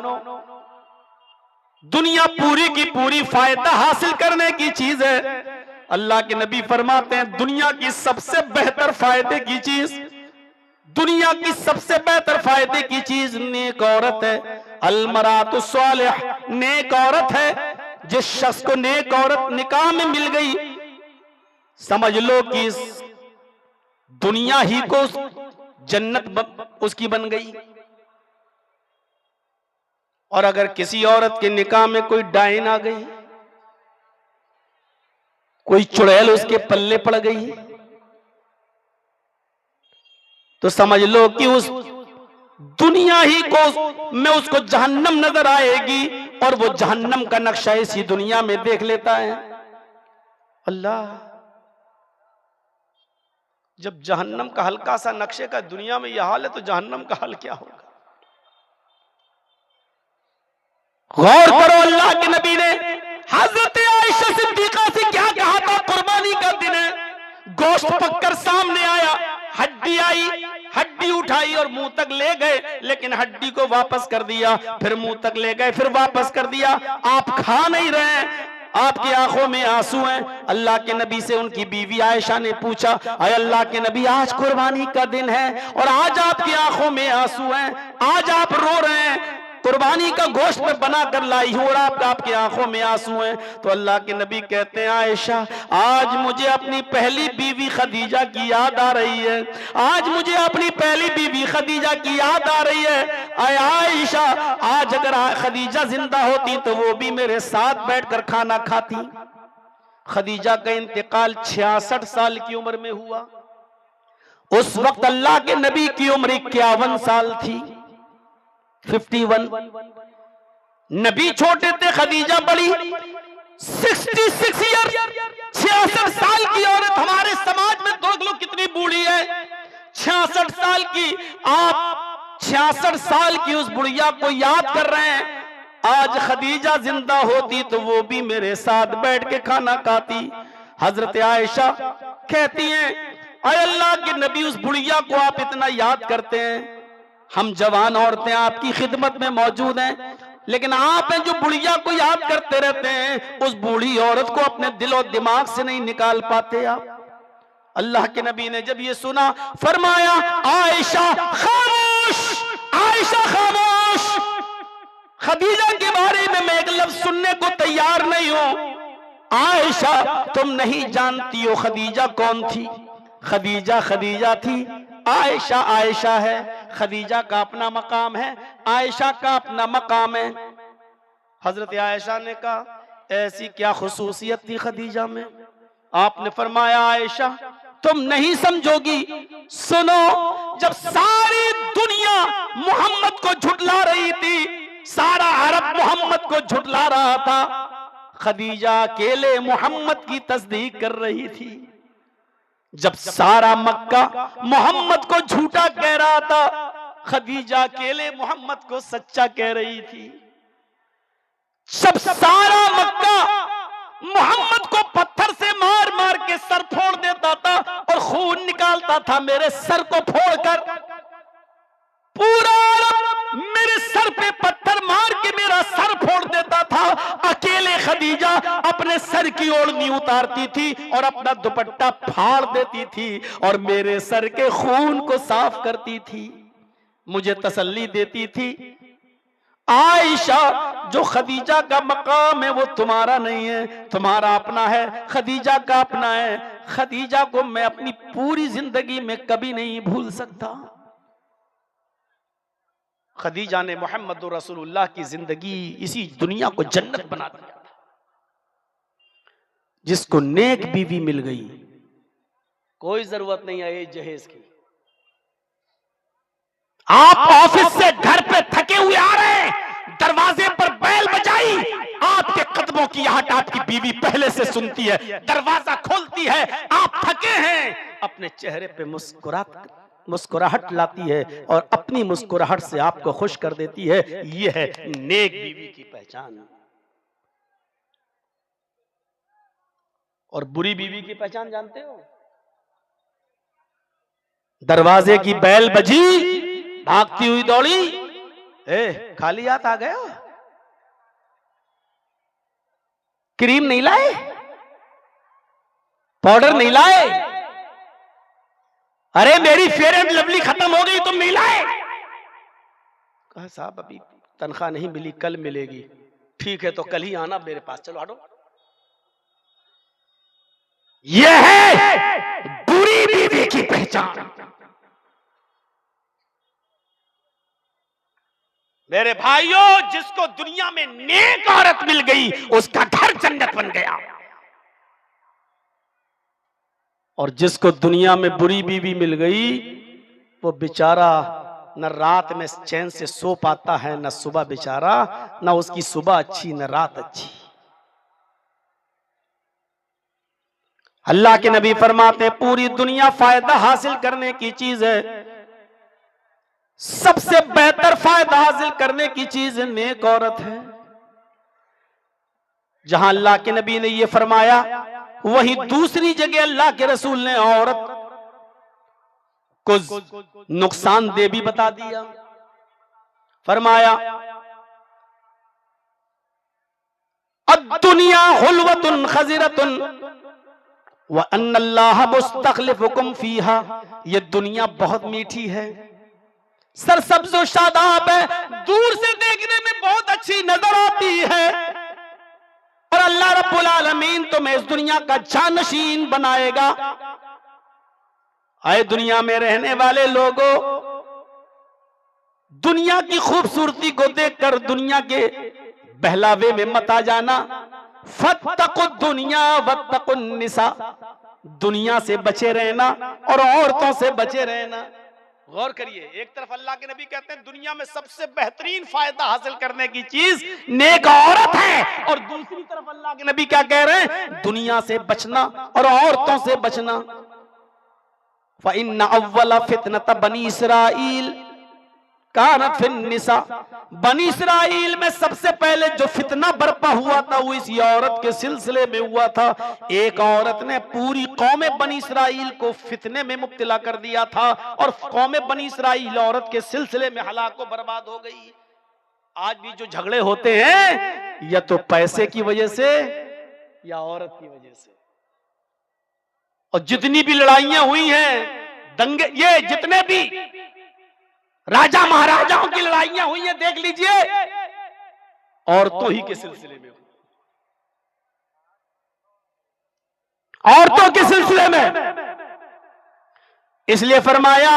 दुनिया पूरी की पूरी फायदा हासिल करने की चीज है। अल्लाह के नबी फरमाते हैं दुनिया की सबसे बेहतर फायदे की चीज, दुनिया की सबसे बेहतर फायदे की चीज नेक औरत है। अलमरातु सालिह, नेक औरत है। जिस शख्स को नेक औरत निकाह में मिल गई, समझ लो कि दुनिया ही को जन्नत उसकी बन गई। और अगर किसी औरत के निकाह में कोई डायन आ गई, कोई चुड़ैल उसके पल्ले पड़ गई, तो समझ लो कि उस दुनिया ही को में उसको जहन्नम नजर आएगी और वो जहन्नम का नक्शा इसी दुनिया में देख लेता है। अल्लाह, जब जहन्नम का हल्का सा नक्शे का दुनिया में यह हाल है तो जहन्नम का हाल क्या होगा? गौर करो, अल्लाह के नबी ने हजरत आयशा सिद्दीका से क्या कहा था? कुर्बानी का दिन है, गोश्त पककर सामने आया, हड्डी आई, हड्डी उठाई और मुंह तक ले गए, लेकिन हड्डी को वापस कर दिया, फिर मुंह तक ले गए, फिर वापस कर दिया। आप खा नहीं रहे, आपकी आंखों में आंसू हैं। अल्लाह के नबी से उनकी बीवी आयशा ने पूछा, अरे अल्लाह के नबी, आज कुर्बानी का दिन है और आज आपकी आंखों में आंसू हैं, आज आप रो रहे हैं, कुर्बानी का गोश्त में बना कर लाई हूं और आपकी आंखों में आंसू हैं। तो अल्लाह के नबी कहते हैं, आयशा, आज मुझे अपनी पहली बीवी खदीजा की याद आ रही है, आज मुझे अपनी पहली बीवी खदीजा की याद आ रही है। अय आयशा, आज अगर खदीजा जिंदा होती तो वो भी मेरे साथ बैठकर खाना खाती। खदीजा का इंतकाल 66 साल की उम्र में हुआ। उस वक्त अल्लाह के नबी की उम्र 51 साल थी, 51। नबी छोटे थे, खदीजा बड़ी, 66 ईयर, 66 साल की औरत। हमारे समाज में देख लो कितनी बूढ़ी है, 66 साल की। आप 66 साल की उस बुढ़िया को याद कर रहे हैं। आज खदीजा जिंदा होती तो वो भी मेरे साथ बैठ के खाना खाती। हजरत आयशा कहती हैं, अरे अल्लाह के नबी, उस बुढ़िया को आप इतना याद करते हैं, हम जवान औरतें आपकी खिदमत में मौजूद हैं, लेकिन आप हैं जो बुढ़िया को याद करते रहते हैं, उस बूढ़ी औरत को अपने दिल और दिमाग से नहीं निकाल पाते आप। अल्लाह के नबी ने जब ये सुना, फरमाया, आयशा खामोश, आयशा खामोश। खदीजा के बारे में मैं एक लफ्ज सुनने को तैयार नहीं हूं। आयशा, तुम नहीं जानती हो खदीजा कौन थी। खदीजा खदीजा थी, आयशा आयशा है। खदीजा का अपना मकाम है, आयशा का अपना मकाम है। हजरत आयशा ने कहा, ऐसी क्या खुसूसियत थी खदीजा में? आपने फरमाया, आयशा तुम नहीं समझोगी, सुनो। जब सारी दुनिया मोहम्मद को झुटला रही थी, सारा अरब मोहम्मद को झुटला रहा था, खदीजा अकेले मोहम्मद की तस्दीक कर रही थी। जब सारा मक्का मोहम्मद को झूठा कह रहा था, खदीजा अकेले मोहम्मद को सच्चा कह रही थी। जब सारा मक्का मोहम्मद को पत्थर से मार मार के सर फोड़ देता था और खून निकालता था मेरे सर को फोड़कर, पूरा मेरे सर पे पत्थर मार के मेरा सर फोड़ देता था, अकेले खदीजा अपने सर की ओढ़नी उतारती थी और अपना दुपट्टा फाड़ देती थी और मेरे सर के खून को साफ करती थी, मुझे तसल्ली देती थी। आयशा, जो खदीजा का मकाम है वो तुम्हारा नहीं है, तुम्हारा अपना है, खदीजा का अपना है। खदीजा को मैं अपनी पूरी जिंदगी में कभी नहीं भूल सकता। खदीजा ने मोहम्मद रसूलुल्लाह की जिंदगी, इसी दुनिया को जन्नत बना दिया था। जिसको नेक बीवी मिल गई, कोई जरूरत नहीं है जहेज की। आप ऑफिस से घर पे थके हुए आ रहे हैं, दरवाजे पर बैल बजाई, आपके कदमों की आहट आपकी बीवी पहले से सुनती है, दरवाजा खोलती है, आप थके हैं, अपने चेहरे पे मुस्कुराहट मुस्कुराहट लाती है और अपनी मुस्कुराहट से आपको खुश कर देती है। ये है नेक बीवी की पहचान। और बुरी बीवी की पहचान जानते हो? दरवाजे की बैल बजी, भागती हुई दौड़ी, खाली हाथ आ गया, क्रीम नहीं लाए, पाउडर नहीं लाए, अरे मेरी फेयर एंड लवली खत्म हो गई, तुम नहीं लाए। कहा साहब अभी तनख्वाह नहीं मिली, कल मिलेगी। ठीक है तो कल ही आना मेरे पास, चलो हटो। यह है बुरी बीवी की पहचान। मेरे भाइयों, जिसको दुनिया में नेक औरत मिल गई उसका घर जन्नत बन गया, और जिसको दुनिया में बुरी बीवी मिल गई वो बेचारा न रात में चैन से सो पाता है, न सुबह बेचारा, न उसकी सुबह अच्छी न रात अच्छी। अल्लाह के नबी फरमाते पूरी दुनिया फायदा हासिल करने की चीज है, सबसे बेहतर फायदा हासिल करने की चीज नेक औरत है। जहां अल्लाह के नबी ने यह फरमाया, वहीं दूसरी जगह अल्लाह के रसूल ने औरत को नुकसानदेह भी बता दिया। फरमाया अद्दुनिया हुल्वतुन खज़िरतुन व अन्नल्लाह मुस्तखलिफुकुम फीहा, ये दुनिया बहुत मीठी है, सरसब्ज़ व शादाब है, दूर से देखने में बहुत अच्छी नजर आती है, और अल्लाह रब्बुल आलमीन तुम्हें इस दुनिया का जानशीन बनाएगा। आए दुनिया में रहने वाले लोगों, दुनिया की खूबसूरती को देखकर दुनिया के बहलावे में मत आ जाना। फत्तकुद दुनिया वत्तकुन निसा, दुनिया से बचे रहना और औरतों से बचे रहना। गौर करिए, एक तरफ अल्लाह के नबी कहते हैं दुनिया में सबसे बेहतरीन फायदा हासिल करने की चीज नेक औरत है, और दूसरी तरफ अल्लाह के नबी क्या कह रहे हैं, दुनिया से बचना और औरतों से बचना। फ़इन्न अव्वल फितनत बनी इसराइल कानत फिन निसा, बनी इसराइल में सबसे पहले जो फितना बरपा हुआ था वो इसी औरत के सिलसिले में हुआ था। एक औरत ने पूरी कौम बनी इसराइल को फितने में मुब्तला कर दिया था, और कौम बनी इसराइल औरत के सिलसिले में हलाक व बर्बाद हो गई। आज भी जो झगड़े होते हैं या तो पैसे की वजह से या औरत की वजह से, और जितनी भी लड़ाइयां हुई हैं, दंगे, ये जितने भी राजा महाराजाओं की लड़ाइयां हुई हैं, देख लीजिए औरतों ही के सिलसिले में, औरतों के सिलसिले में। इसलिए फरमाया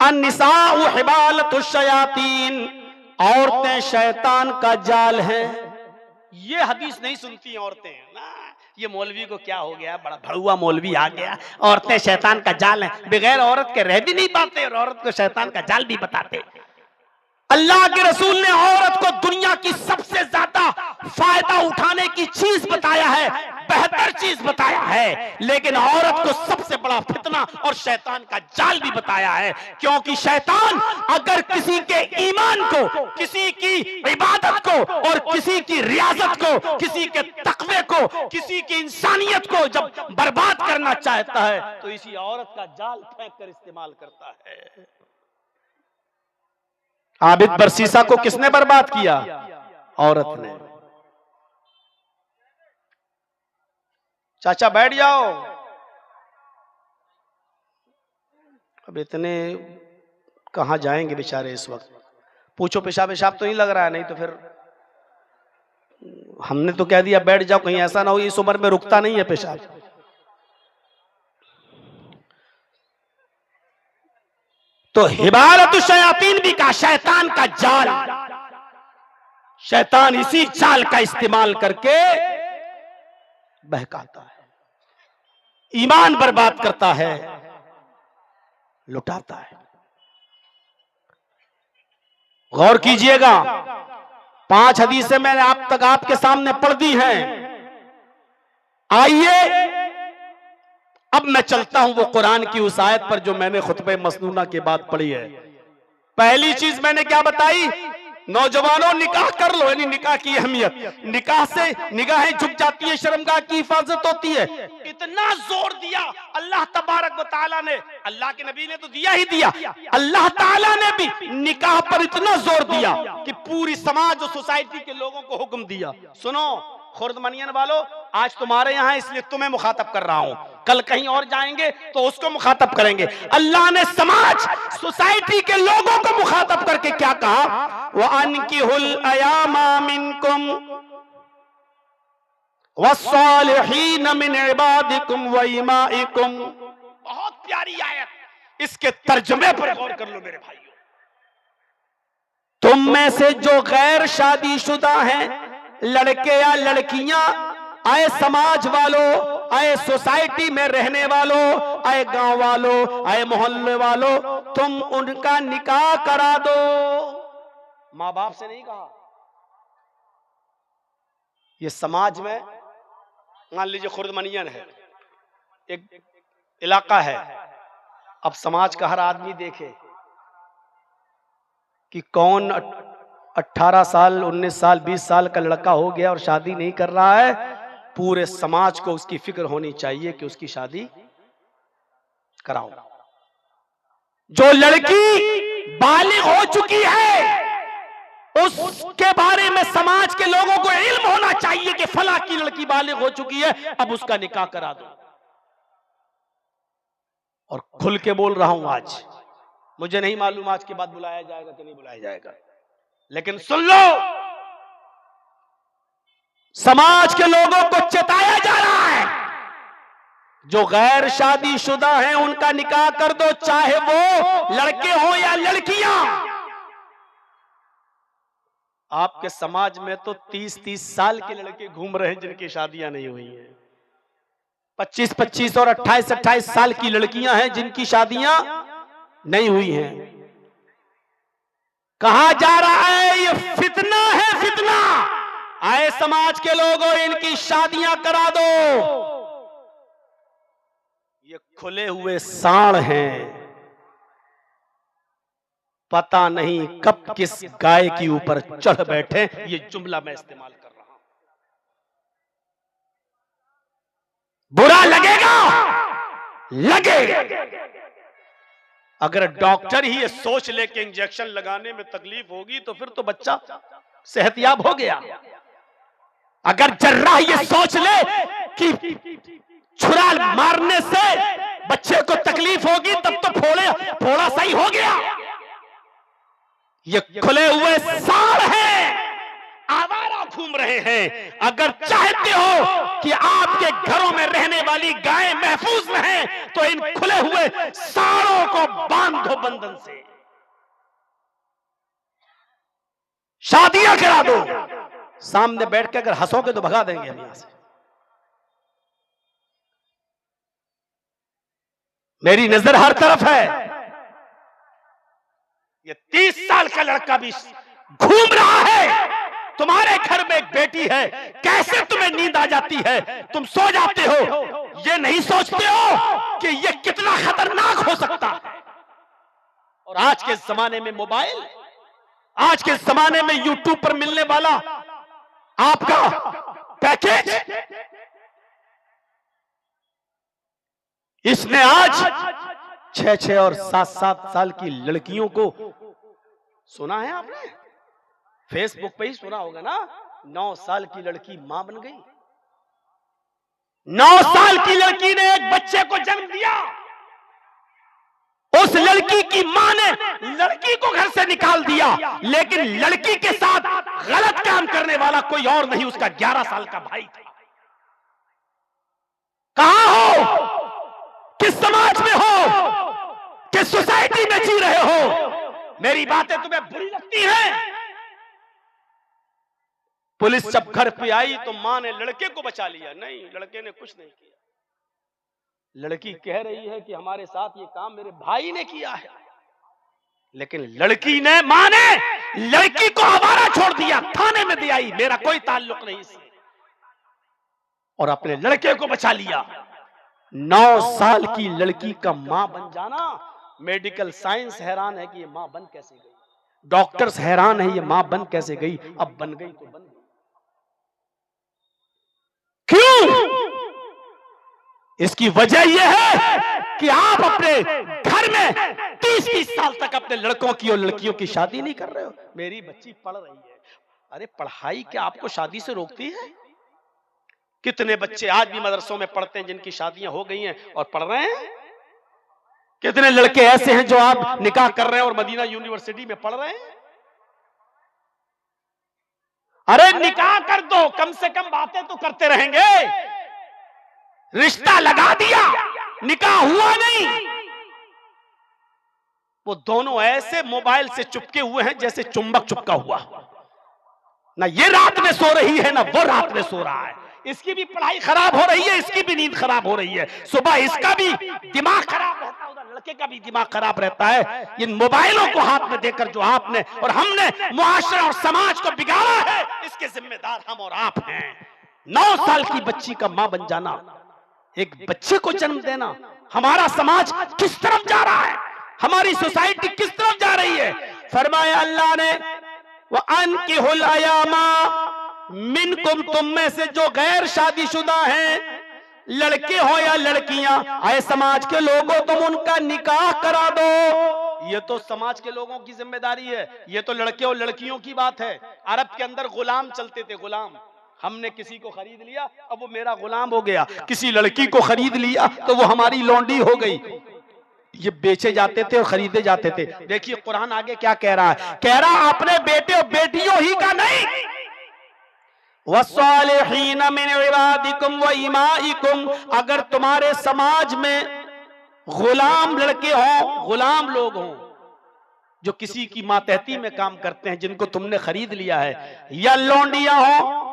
अन्निसाउ हिबालतुश शयातीन, औरतें शैतान का जाल है। ये हदीस नहीं सुनती औरतें ना, ये मौलवी को क्या हो गया, बड़ा भड़ुआ मौलवी आ गया, औरतें शैतान का जाल हैं, बगैर औरत के रह भी नहीं पाते और औरत को शैतान का जाल भी बताते। अल्लाह के रसूल ने औरत को दुनिया की सबसे ज्यादा फायदा उठाने की चीज बताया है, बेहतर चीज बताया है, लेकिन औरत को सबसे बड़ा फितना और शैतान का जाल भी बताया है। क्योंकि शैतान अगर किसी के ईमान को, किसी की इबादत को और किसी की रियाजत को, किसी के तकवे को, किसी की इंसानियत को जब बर्बाद करना चाहता है तो इसी औरत का जाल फेंक कर इस्तेमाल करता है। आबिद बरसीसा को किसने बर्बाद किया? औरत ने। चाचा बैठ जाओ, अब इतने कहां जाएंगे बेचारे इस वक्त। पूछो पेशाब पेशाब तो नहीं लग रहा है, नहीं तो फिर हमने तो कह दिया बैठ जाओ, कहीं ऐसा ना हो इस उम्र में रुकता नहीं है पेशाब। तो हिबालतुश शयातीन भी का शैतान का जाल, शैतान इसी जाल का इस्तेमाल करके बहकाता है, ईमान बर्बाद करता है, लुटाता है। गौर कीजिएगा, 5 हदीसें मैंने आप तक आपके सामने पढ़ दी हैं। आइए अब मैं चलता हूं वो कुरान की उस आयत पर जो मैंने खुतबे मसनूना के बाद पढ़ी है। पहली चीज मैंने क्या बताई, नौजवानों निकाह कर लो, यानी निकाह की अहमियत, निकाह से निगाहें झुक जाती है, शर्मगाह की हिफाजत होती है। इतना जोर दिया अल्लाह तबारक व तआला ने, अल्लाह के नबी ने तो दिया ही दिया, अल्लाह ताला ने भी निकाह पर इतना जोर दिया कि पूरी समाज और सोसाइटी के लोगों को हुक्म दिया, सुनो खुर्द मनियन वालों, आज तुम्हारे यहां इसलिए तुम्हें मुखातब कर रहा हूं, कल कहीं और जाएंगे तो उसको मुखातब करेंगे। अल्लाह ने समाज सोसाइटी के लोगों को मुखातब करके क्या कहा, व अनकिहुल अयामा मिनकुम वस्सालिहीन मिन इबादिकुम व इमाइकुम। बहुत प्यारी आयत, इसके तर्जुमे पर गौर कर लो मेरे भाइयों। तुम में से जो गैर शादीशुदा हैं, लड़के या लड़कियां, आए समाज वालों, आए सोसाइटी में रहने वालों, आए गांव वालों, आए मोहल्ले वालों, तुम उनका निकाह करा दो। माँ बाप से नहीं कहा, ये समाज में मान लीजिए खुर्दमनियन है, एक इलाका है, अब समाज का हर आदमी देखे कि कौन 18 साल 19 साल 20 साल का लड़का हो गया और शादी नहीं कर रहा है, पूरे समाज को उसकी फिक्र होनी चाहिए कि उसकी शादी कराओ। जो लड़की बालिग हो चुकी है उसके बारे में समाज के लोगों को इल्म होना चाहिए कि फला की लड़की बालिग हो चुकी है, अब उसका निकाह करा दो। और खुल के बोल रहा हूं आज, मुझे नहीं मालूम आज के बाद बुलाया जाएगा कि नहीं बुलाया जाएगा, लेकिन सुन लो, समाज के लोगों को चेताया जा रहा है, जो गैर शादीशुदा हैं उनका निकाह कर दो, चाहे वो लड़के हो या लड़कियां। आपके समाज में तो 30-30 साल के लड़के घूम रहे हैं जिनकी शादियां नहीं हुई हैं, 25-25 और 28-28 साल की लड़कियां हैं जिनकी शादियां नहीं हुई हैं। कहा जा रहा है ये फितना है, फितना। आए समाज के लोगों, इनकी शादियां करा दो। ये खुले हुए सांड हैं, पता नहीं कब किस गाय के ऊपर चढ़ बैठे। ये जुमला मैं इस्तेमाल कर रहा हूं, बुरा लगेगा, लगे। अगर डॉक्टर ही ये सोच ले कि इंजेक्शन लगाने में तकलीफ होगी तो फिर तो बच्चा सेहतयाब हो गया। अगर जर्राह ये सोच ले कि छुरा मारने से बच्चे को तकलीफ होगी तब तो फोड़ा सही हो गया। ये खुले हुए सांड हैं, आवारा घूम रहे हैं। अगर चाहते हो कि आपके घरों में रहने वाली गायें महफूज रहें तो इन खुले हुए सांडों को बांध दो बंधन से, शादियां करा दो। सामने बैठ के अगर हंसोगे तो भगा देंगे हम यहां से। मेरी नजर हर तरफ है। ये 30 साल का लड़का भी घूम रहा है। तुम्हारे घर में एक बेटी है, कैसे तुम्हें नींद आ जाती है, तुम सो जाते हो, ये नहीं सोचते हो कि ये कितना खतरनाक हो सकता है। और आज के जमाने में मोबाइल, आज के जमाने में यूट्यूब पर मिलने वाला आपका पैकेज, इसने आज 6-6 और 7-7 साल की लड़कियों को, सुना है आपने, फेसबुक पे ही सुना होगा ना, 9 साल की लड़की मां बन गई। 9 साल की लड़की ने एक बच्चे को जन्म दिया। उस लड़की की मां ने लड़की को घर से निकाल दिया, लेकिन लड़की के साथ गलत काम करने वाला कोई और नहीं, उसका 11 साल का भाई था। कहां हो, किस समाज में हो, किस सोसाइटी में जी रहे हो? मेरी बातें तुम्हें बुरी लगती हैं? पुलिस जब घर पे आई तो मां ने लड़के को बचा लिया। नहीं, लड़के ने कुछ नहीं किया। लड़की कह रही है कि हमारे साथ ये काम मेरे भाई ने किया है, लेकिन लड़की ने, मां ने लड़की को आवारा छोड़ दिया, थाने में दे आई, मेरा कोई ताल्लुक नहीं इससे, और अपने लड़के को बचा लिया। 9 साल की लड़की का मां बन जाना, मेडिकल साइंस हैरान है कि ये मां बन कैसे गई, डॉक्टर्स हैरान है ये मां बन कैसे गई। अब बन गई तो बन गई, क्यों? इसकी वजह यह है कि आप अपने घर में 30-30 साल तक अपने लड़कों की और लड़कियों की शादी नहीं कर रहे हो। मेरी बच्ची पढ़ रही है, अरे पढ़ाई क्या आपको शादी से रोकती है? कितने बच्चे आज भी मदरसों में पढ़ते हैं जिनकी शादियां हो गई हैं और पढ़ रहे हैं? कितने लड़के ऐसे हैं जो आप निकाह कर रहे हैं और मदीना यूनिवर्सिटी में पढ़ रहे हैं? अरे निकाह कर दो, कम से कम बातें तो करते रहेंगे। रिश्ता लगा दिया, निकाह हुआ नहीं। वो दोनों ऐसे मोबाइल से चिपके हुए हैं जैसे चुंबक चिपका हुआ, ना ये रात में सो रही है ना वो रात में सो रहा है। इसकी भी पढ़ाई खराब हो रही है, इसकी भी नींद खराब हो रही है। सुबह इसका भी दिमाग खराब रहता है, उधर लड़के का भी दिमाग खराब रहता है। इन मोबाइलों को हाथ में देकर जो आपने और हमने मुआशरा और समाज को बिगाड़ा है, इसके जिम्मेदार हम और आप हैं। 9 साल की बच्ची का मां बन जाना, एक बच्चे को जन्म देना, हमारा समाज किस तरफ जा रहा है, हमारी सोसाइटी किस तरफ जा रही है। फरमाया अल्लाह ने, वह अनकिहुल अयामा मिनकुम, तुम में से जो गैर शादीशुदा हैं, लड़के हो या लड़कियां, आए समाज के लोगों तुम उनका निकाह करा दो। ये तो समाज के लोगों की जिम्मेदारी है, ये तो लड़के और लड़कियों की बात है। अरब के अंदर गुलाम चलते थे, गुलाम। हमने किसी को खरीद लिया, अब वो मेरा गुलाम हो गया। किसी लड़की को खरीद लिया तो वो हमारी लौंडी हो गई। ये बेचे जाते थे और खरीदे जाते थे। देखिए कुरान आगे क्या कह रहा है, कह रहा अपने बेटे और बेटियों ही का नहीं, वस्सालिहीन मिन इबादिकुम व इमाइकुम, अगर तुम्हारे समाज में गुलाम लड़के हों, गुलाम लोग हों जो किसी की मातहती में काम करते हैं, जिनको तुमने खरीद लिया है, या लौंडियां हों,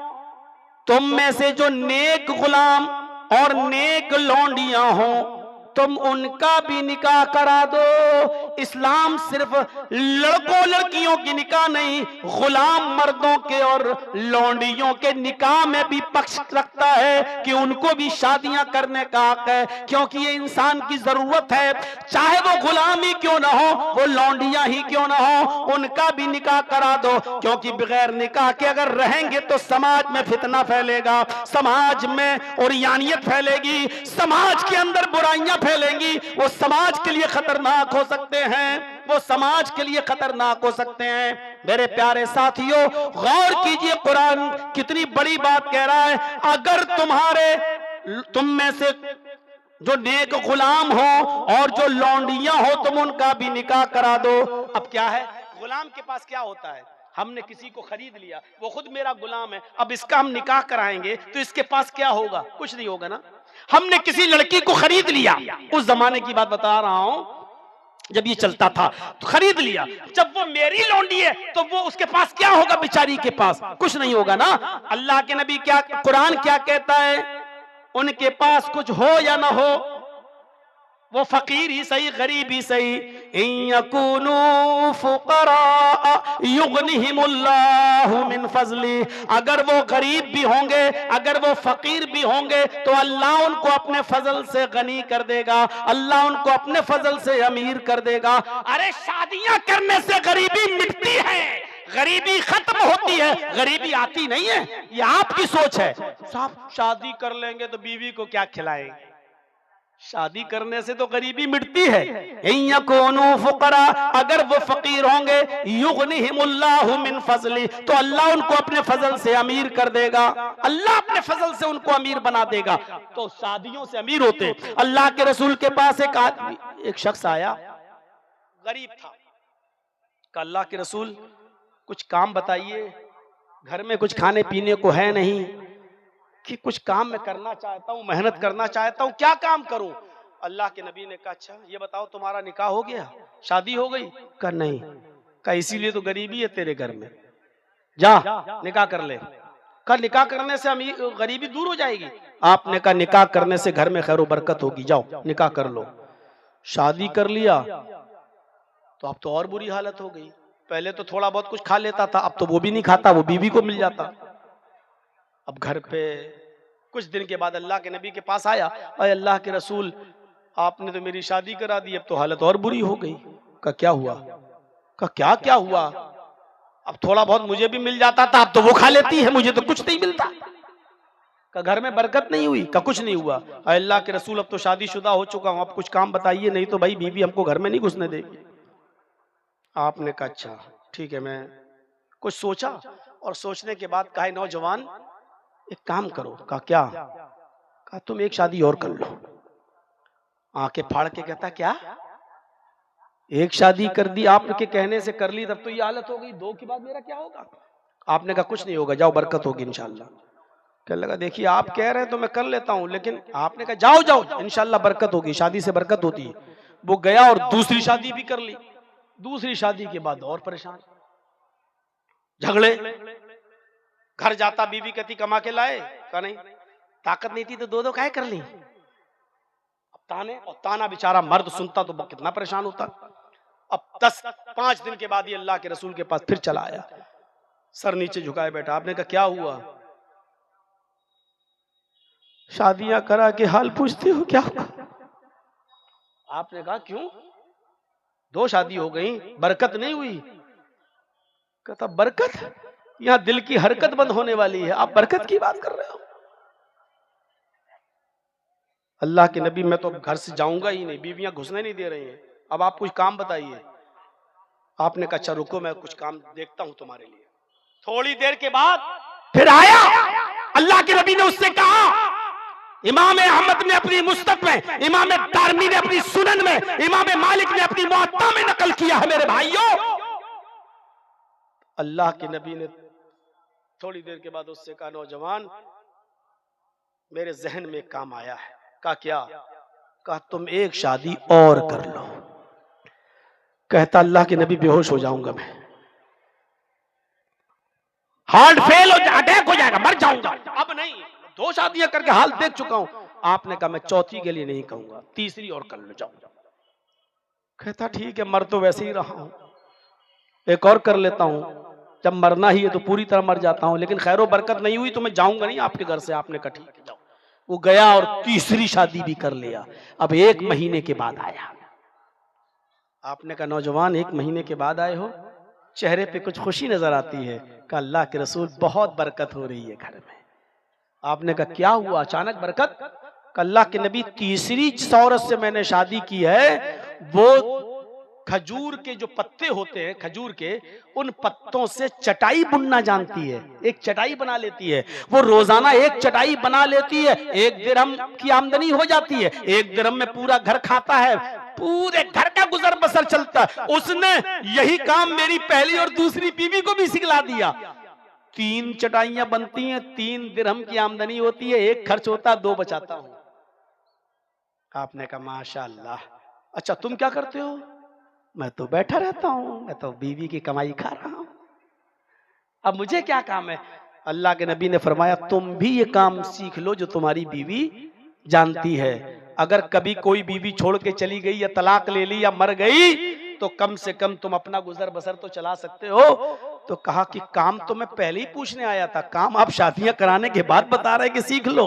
तुम में से जो नेक गुलाम और नेक लौंडियां हों, तुम उनका भी निकाह करा दो। इस्लाम सिर्फ लड़कों लड़कियों की निकाह नहीं, गुलाम मर्दों के और लौंडियों के निकाह में भी पक्ष रखता है कि उनको भी शादियां करने का हक है, क्योंकि ये इंसान की जरूरत है। चाहे वो गुलाम ही क्यों ना हो, वो लौंडियां ही क्यों ना हो, उनका भी निकाह करा दो। क्योंकि बगैर निकाह के अगर रहेंगे तो समाज में फितना फैलेगा, समाज में उरियानियत फैलेगी, समाज के अंदर बुराइयां फैलेंगी। वो समाज के लिए खतरनाक हो सकते हैं, वो समाज के लिए खतरनाक हो सकते हैं। मेरे प्यारे साथियों, गौर कीजिए कुरान कितनी बड़ी बात कह रहा है। अगर तुम में से जो नेक गुलाम हो और जो लौंडियां हो, तुम उनका भी निकाह करा दो। अब क्या है, गुलाम के पास क्या होता है, हमने किसी को खरीद लिया, वो खुद मेरा गुलाम है, अब इसका हम निकाह कराएंगे तो इसके पास क्या होगा, कुछ नहीं होगा ना। हमने किसी लड़की को खरीद लिया, उस जमाने की बात बता रहा हूं जब ये चलता था, तो खरीद लिया, जब वो मेरी लौंडी है तो वो उसके पास क्या होगा, बेचारी के पास कुछ नहीं होगा ना। अल्लाह के नबी क्या, कुरान क्या कहता है, उनके पास कुछ हो या ना हो, वो फकीर ही सही गरीब ही सही, इन यकूनू फुकरा युगनिहिमुल्लाहु मिन फज़ली, अगर वो गरीब भी होंगे, अगर वो फकीर भी होंगे तो अल्लाह उनको अपने फजल से गनी कर देगा, अल्लाह उनको अपने फजल से अमीर कर देगा। अरे शादियां करने से गरीबी मिटती है, गरीबी खत्म होती है, गरीबी आती नहीं है। ये आपकी सोच है, साहब शादी कर लेंगे तो बीवी को क्या खिलाएंगे, शादी करने से तो गरीबी मिटती है। फुकरा, अगर वो फकीर होंगे, युगनिहिमुल्लाहु मिन फज़ली, तो अल्लाह उनको अपने फजल से अमीर कर देगा, अल्लाह अपने फजल से उनको अमीर बना देगा। तो शादियों से अमीर होते। अल्लाह के रसूल के पास एक शख्स आया, गरीब था, कहा अल्लाह के रसूल कुछ काम बताइए, घर में कुछ खाने पीने को है नहीं, कि कुछ काम मैं करना चाहता हूँ, मेहनत करना चाहता हूँ, क्या काम करूं। अल्लाह के नबी ने कहा अच्छा ये बताओ तुम्हारा निकाह हो गया, शादी हो गई। कहा नहीं। कहा इसीलिए तो गरीबी है तेरे घर में, जा निकाह कर ले। कहा निकाह करने से गरीबी दूर हो जाएगी। आपने कहा निकाह करने से घर में खैर व बरकत होगी, जाओ निकाह कर लो। शादी कर लिया तो अब तो और बुरी हालत हो गई। पहले तो थोड़ा बहुत कुछ खा लेता था, अब तो वो भी नहीं खाता, वो बीवी को मिल जाता। अब घर पे कुछ दिन के बाद अल्लाह के नबी के पास आया, अरे अल्लाह के रसूल, आपने तो मेरी शादी करा दी, अब तो हालत और बुरी हो गई। का क्या हुआ? का क्या क्या हुआ? अब थोड़ा बहुत मुझे भी मिल जाता था, अब तो वो खा लेती है, मुझे तो कुछ नहीं मिलता। का घर में बरकत नहीं हुई? का कुछ नहीं हुआ। अल्लाह के रसूल, अब तो शादीशुदा हो चुका हूं, अब कुछ काम बताइए, नहीं तो भाई बीवी हमको घर में नहीं घुसने देगी। आपने कहा अच्छा ठीक है। मैं कुछ सोचा और सोचने के बाद कहा, नौजवान एक काम करो। कहा क्या? कहा तुम एक शादी और कर लो। आंखें फाड़ के कहता क्या? एक शादी कर दी, आपके कहने से कर ली, तब तो ये हालत हो गई, दो के बाद मेरा क्या होगा? आपने कहा कुछ नहीं होगा, जाओ बरकत होगी इंशाल्लाह। कहने लगा देखिए आप कह रहे हैं तो मैं कर लेता हूं, लेकिन आपने कहा जाओ जाओ इंशाल्लाह बरकत होगी, शादी से बरकत होती है। वो गया और दूसरी शादी भी कर ली। दूसरी शादी के बाद और परेशान, झगड़े। घर जाता बीवी कहती कमा के लाए, कहा नहीं, ताकत नहीं थी तो दो दो काहे कर ली। अब ताने और ताना बेचारा मर्द सुनता तो कितना परेशान होता। अब 5 दिन के बाद ये अल्लाह के रसूल के पास फिर चला आया, सर नीचे झुकाए बैठा। आपने कहा क्या हुआ? शादियां करा के हाल पूछते हो क्या हुआ? आपने कहा क्यों? 2 शादी हो गई, बरकत नहीं हुई। कहता बरकत? यहां दिल की हरकत बंद होने वाली है, आप बरकत की बात कर रहे हो? अल्लाह के नबी, मैं तो घर से जाऊंगा ही नहीं, बीवियां घुसने नहीं दे रही हैं, अब आप कुछ काम बताइए। आपने कहा अच्छा रुको, मैं कुछ काम देखता हूं तुम्हारे लिए। थोड़ी देर के बाद फिर आया, अल्लाह के नबी ने उससे कहा, इमाम अहमद ने अपनी मुस्तद में, इमाम दारमी ने अपनी सुनन में, इमाम मालिक ने अपनी मुअत्ता में नकल किया है मेरे भाइयों। अल्लाह के नबी ने थोड़ी देर के बाद उससे कहा, नौजवान मेरे जहन में काम आया है। कहा क्या? कहा तुम एक शादी और कर लो। कहता अल्लाह के नबी बेहोश हो जाऊंगा, मैं हार्ट फेल हो जाएगा, अटैक हो जाएगा, मर जाऊंगा। अब नहीं, 2 शादियां करके हाल देख चुका हूं। आपने कहा मैं चौथी के लिए नहीं कहूंगा, तीसरी और कर लो जाओ। कहता ठीक है, मर तो वैसे ही रहा हूं, एक और कर लेता हूं, जब मरना ही है तो पूरी तरह मर जाता हूं, लेकिन खैरो बरकत नहीं हुई तो मैं जाऊंगा नहीं आपके घर से। आपने कहा ठीक है जाओ। वो गया और तीसरी शादी भी कर लिया। अब 1 महीने के बाद आया। आपने कहा नौजवान 1 महीने के बाद आए हो, चेहरे पे कुछ खुशी नजर आती है। कहा अल्लाह के रसूल बहुत बरकत हो रही है घर में। आपने कहा क्या हुआ अचानक बरकत? अल्लाह के नबी, तीसरी औरत से मैंने शादी की है, वो खजूर के जो पत्ते होते हैं, खजूर के उन पत्तों से चटाई बुनना जानती है, एक चटाई बना लेती है। वो रोजाना एक चटाई बना लेती है, 1 दिरहम की आमदनी हो जाती है, 1 दिरहम में पूरा घर खाता है, पूरे घर का गुजर बसर चलता है। उसने यही काम मेरी पहली और दूसरी बीवी को भी सिखला दिया। 3 चटाइयां बनती हैं, 3 दिरहम की आमदनी होती है, 1 खर्च होता, 2 बचाता हूं। आपने कहा माशाअल्लाह। अच्छा तुम क्या करते हो? मैं तो बैठा रहता हूं, मैं तो बीवी की कमाई खा रहा हूं, अब मुझे क्या काम है? अल्लाह के नबी ने फरमाया तुम भी ये काम सीख लो जो तुम्हारी बीवी जानती है। अगर कभी कोई बीवी छोड़ के चली गई या तलाक ले ली या मर गई तो कम से कम तुम अपना गुजर बसर तो चला सकते हो। तो कहा कि काम तो मैं पहले ही पूछने आया था, काम आप शादियां कराने के बाद बता रहे कि सीख लो।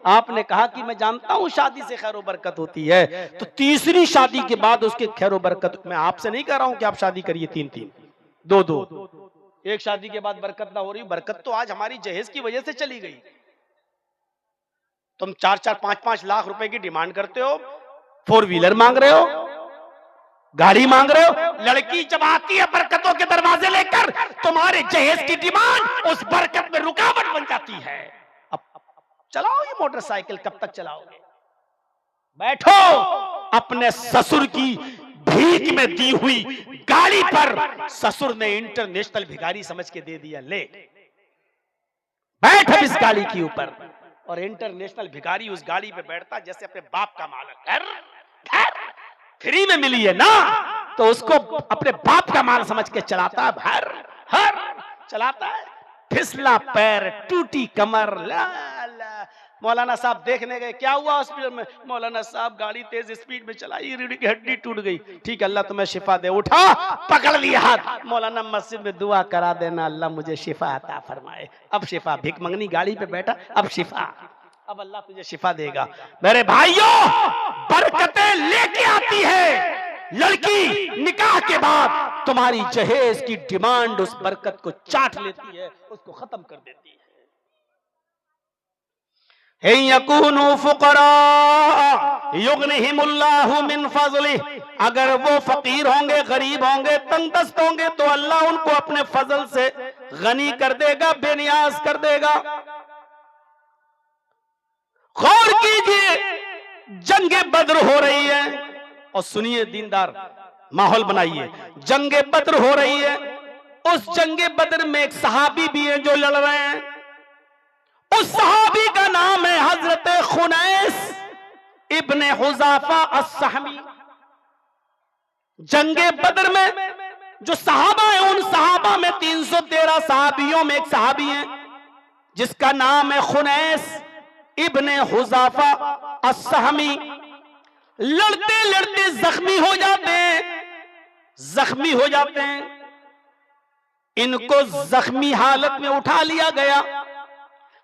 आपने कहा कि मैं जानता हूं शादी से खैर बरकत होती है, तो तीसरी शादी के बाद उसके खैर बरकत, मैं आपसे नहीं कह रहा हूं कि आप शादी करिए 3-3, 2-2, एक शादी के बाद बरकत ना हो रही। बरकत तो आज हमारी जहेज की वजह से चली गई। तुम 4-4, 5-5 लाख रुपए की डिमांड करते हो, 4 व्हीलर मांग रहे हो, गाड़ी मांग रहे हो। लड़की जब आती है बरकतों के दरवाजे लेकर, तुम्हारे जहेज की डिमांड उस बरकत में रुकावट बन जाती है। अब चलाओ ये मोटरसाइकिल, कब तक चलाओगे? बैठो अपने ससुर की भीख में दी हुई गाड़ी पर। ससुर ने इंटरनेशनल भिखारी समझ के दे दिया, ले बैठ अब इस गाड़ी के ऊपर। और इंटरनेशनल भिखारी उस गाड़ी पे बैठता जैसे अपने बाप का माल। घर फ्री में मिली है ना, तो उसको अपने बाप का माल समझ के चलाता है, हर हर चलाता है। फिसला पैर, टूटी कमर, ला ला। मौलाना साहब देखने गए, क्या हुआ हॉस्पिटल में? मौलाना साहब गाड़ी तेज स्पीड में चलाई, रीढ़ की हड्डी टूट गई। ठीक है अल्लाह तुम्हें शिफा दे। उठा, पकड़ लिया हाथ, मौलाना मस्जिद में दुआ करा देना, अल्लाह मुझे शिफा अता फरमाए। अब शिफा, भिख मंगनी गाड़ी पे बैठा, अब शिफा, अब अल्लाह तुझे शिफा देगा। मेरे भाइयों, बरकतें लेके आती है लड़की, निकाह के बाद तुम्हारी जहेज की डिमांड उस बरकत को चाट लेती है, उसको खत्म कर देती है। यकूनु फुकरा युगनिहिमुल्लाहु मिन फज़लिही, अगर वो फकीर होंगे, गरीब होंगे, तंगदस्त होंगे, तो अल्लाह उनको अपने फजल से गनी कर देगा, बेनियाज कर देगा। गौर कीजिए, जंगे बद्र हो रही है, और सुनिए दीनदार, माहौल बनाइए। जंगे बद्र हो रही है, उस जंगे बद्र में एक सहाबी भी है जो लड़ रहे हैं। उस सहाबी का नाम है हजरत खुनैस इब्ने हुज़ाफा अस्सहमी। जंगे बद्र में जो सहाबा है, उन सहाबा में 313 सहाबियों में एक सहाबी है जिसका नाम है खुनैस इब्ने हुज़ाफा अस्सहमी। लड़ते लड़ते जख्मी हो जाते हैं, जख्मी हो जाते हैं। इनको जख्मी हालत में उठा लिया गया,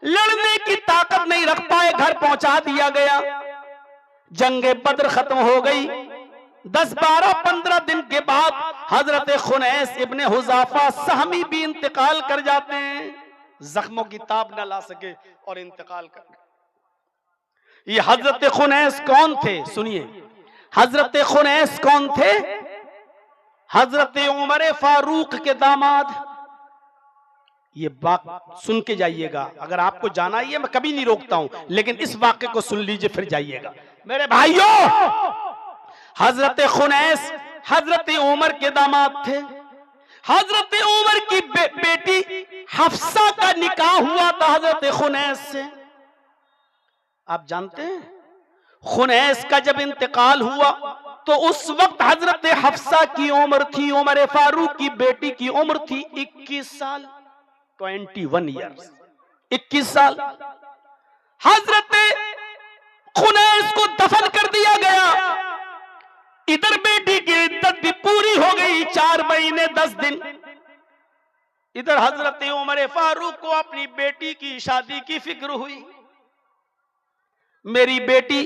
लड़ने की ताकत नहीं रख पाए, घर पहुंचा दिया गया। जंगे बद्र खत्म हो गई। 10, 12, 15 दिन के बाद हजरत खुनैस इब्ने हुज़ाफा सहमी भी इंतकाल कर जाते हैं, जख्मों की ताब न ला सके और इंतकाल कर गए। ये हजरत खुनैस कौन थे? सुनिए, हजरत खुनैस कौन थे? हजरत उमर फारूक के दामाद। ये बात सुन के जाइएगा, अगर आपको जाना ही है, मैं कभी नहीं रोकता हूं, लेकिन इस वाक्य को सुन लीजिए फिर जाइएगा। मेरे भाइयों, हजरत खुनैस हजरत उमर के दामाद थे। हजरत उमर की बेटी हफ्सा का निकाह हुआ था हजरत खुनैस से। आप जानते हैं, खुनैस का जब इंतकाल हुआ तो उस वक्त हजरत हफ्सा की उम्र थी, उमर फारूक की बेटी की उम्र थी 21 साल, 21 ईयर्स, 21 साल। हजरत खुनैस को दफन कर दिया गया। इधर बेटी की इद्दत भी पूरी हो गई, 4 महीने 10 दिन। इधर हजरत उमर फारूक को अपनी बेटी की शादी की फिक्र हुई। मेरी बेटी,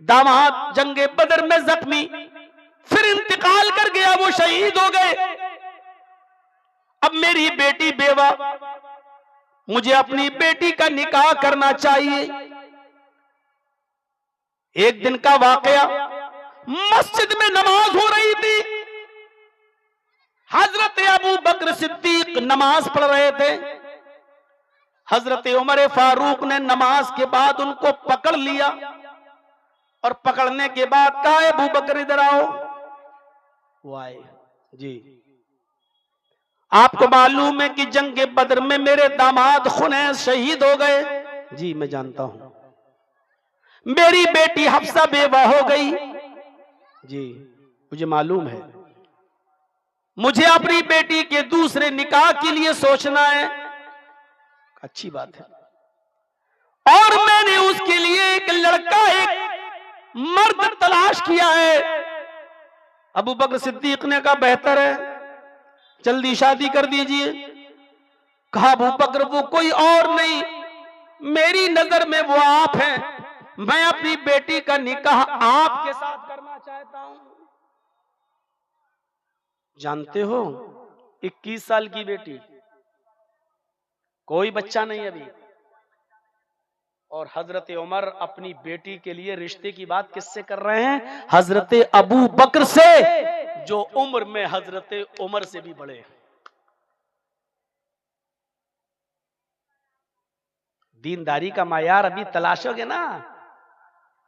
दामाद जंगे बदर में जख्मी, फिर इंतकाल कर गया, वो शहीद हो गए। अब मेरी बेटी बेवा, मुझे अपनी बेटी का निकाह करना चाहिए। एक दिन का वाकया, मस्जिद में नमाज हो रही थी। हजरत अबू बकर सिद्दीक नमाज पढ़ रहे थे। हजरत उमर फारूक ने नमाज के बाद उनको पकड़ लिया और पकड़ने के बाद कहा, अबू बकर इधर आओ। वो आए। जी, आपको मालूम है कि जंगे बद्र में मेरे दामाद खुनैस शहीद हो गए। जी मैं जानता हूं। मेरी बेटी हफ्सा बेवा हो गई। जी मुझे मालूम है। मुझे अपनी बेटी के दूसरे निकाह के लिए सोचना है। अच्छी बात है। और मैंने उसके लिए एक लड़का, एक मर्द तलाश किया है। अबू बकर सिद्दीक ने कहा, बेहतर है, जल्दी शादी कर दीजिए। कहा, अबू बकर वो कोई और नहीं, मेरी नजर में वो आप हैं। मैं अपनी बेटी का निकाह आपके साथ करना चाहता हूं। जानते हो, 21 साल की बेटी, कोई बच्चा नहीं अभी, और हजरत उमर अपनी बेटी के लिए रिश्ते की बात किससे कर रहे हैं? हजरत अबू बकर से, जो उम्र में हजरत उमर से भी बड़े हैं। दीनदारी का मायार अभी तलाशोगे ना,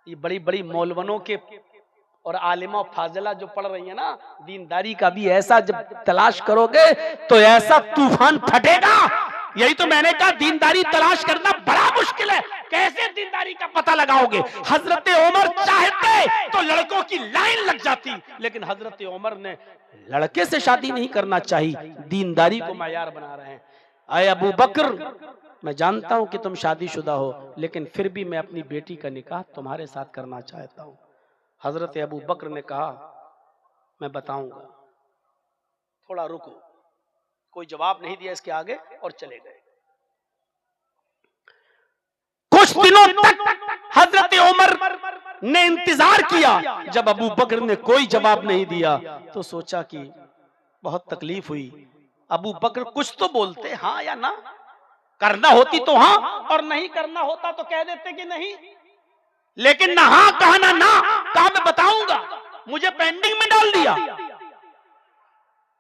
ये बड़ी बड़ी मौलवनों के और आलिमा फाजिला जो पढ़ रही है ना, दीनदारी का भी ऐसा जब तलाश करोगे तो ऐसा तूफान फटेगा। यही तो मैंने कहा, दीनदारी तलाश करना बड़ा मुश्किल है। कैसे दीनदारी का पता लगाओगे? हजरत उमर चाहते तो लड़कों की लाइन लग जाती, लेकिन हजरत उमर ने लड़के से शादी नहीं करना चाहिए, दीनदारी को मायार बना रहे हैं। आए अबू बकर, मैं जानता हूं कि तुम शादीशुदा हो, लेकिन फिर भी मैं अपनी बेटी का निकाह तुम्हारे साथ करना चाहता हूं। हजरत अबू बकर ने कहा, मैं बताऊंगा, थोड़ा रुको। कोई जवाब नहीं दिया इसके आगे और चले गए। कुछ दिनों तक हजरत उमर ने इंतजार किया। जब अबू बकर ने कोई जवाब नहीं दिया तो सोचा कि बहुत तकलीफ हुई। अबू बकर कुछ तो बोलते, हाँ या ना, करना होती तो हाँ और नहीं करना होता तो कह देते कि नहीं, लेकिन ना हाँ कहा ना कहा मैं बताऊंगा, मुझे पेंडिंग में डाल दिया,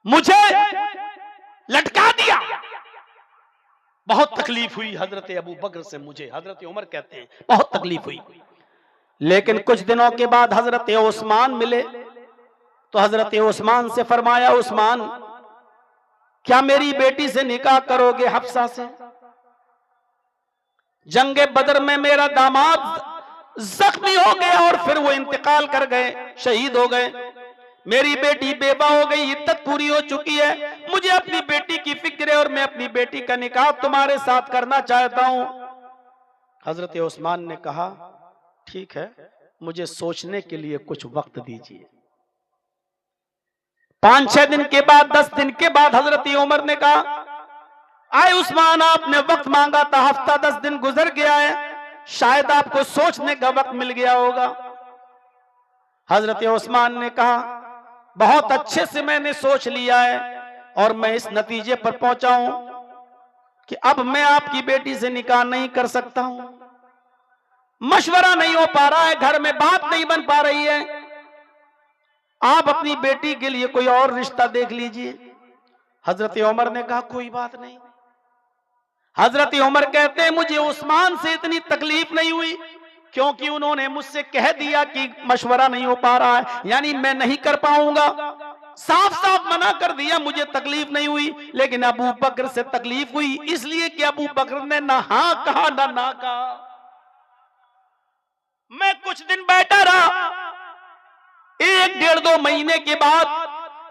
मुझे लटका दिया। बहुत तकलीफ हुई हजरत अबू बकर से मुझे, हजरत उमर कहते हैं बहुत तकलीफ हुई। लेकिन कुछ दिनों के बाद हजरत उस्मान मिले तो हजरत उस्मान से फरमाया, उस्मान क्या मेरी बेटी से निकाह करोगे हफ्सा से? जंगे बदर में मेरा दामाद जख्मी हो गया और फिर वो इंतकाल कर गए, शहीद हो गए। मेरी बेटी बेवा हो गई, इद्दत पूरी हो चुकी है, मुझे अपनी बेटी की फिक्र है और मैं अपनी बेटी का निकाह तुम्हारे साथ करना चाहता हूं। हजरत उस्मान ने कहा, ठीक है, मुझे सोचने के लिए कुछ वक्त दीजिए। 5-6 दिन के बाद, 10 दिन के बाद हजरत उमर ने कहा, आए उस्मान, आपने वक्त मांगा था, हफ्ता 10 दिन गुजर गया है, शायद आपको सोचने का वक्त मिल गया होगा। हजरत उस्मान ने कहा, बहुत अच्छे से मैंने सोच लिया है और मैं इस नतीजे पर पहुंचा हूं कि अब मैं आपकी बेटी से निकाह नहीं कर सकता हूं। मशवरा नहीं हो पा रहा है, घर में बात नहीं बन पा रही है, आप अपनी बेटी के लिए कोई और रिश्ता देख लीजिए। हजरत उमर ने कहा, कोई बात नहीं। हजरत उमर कहते हैं, मुझे उस्मान से इतनी तकलीफ नहीं हुई क्योंकि उन्होंने मुझसे कह दिया कि मशवरा नहीं हो पा रहा है, यानी मैं नहीं कर पाऊंगा, साफ साफ मना कर दिया, मुझे तकलीफ नहीं हुई। लेकिन अबू बकर से तकलीफ हुई, इसलिए कि अबू बकर ने ना हाँ कहा ना कहा। मैं कुछ दिन बैठा रहा, 1-1.5-2 महीने के बाद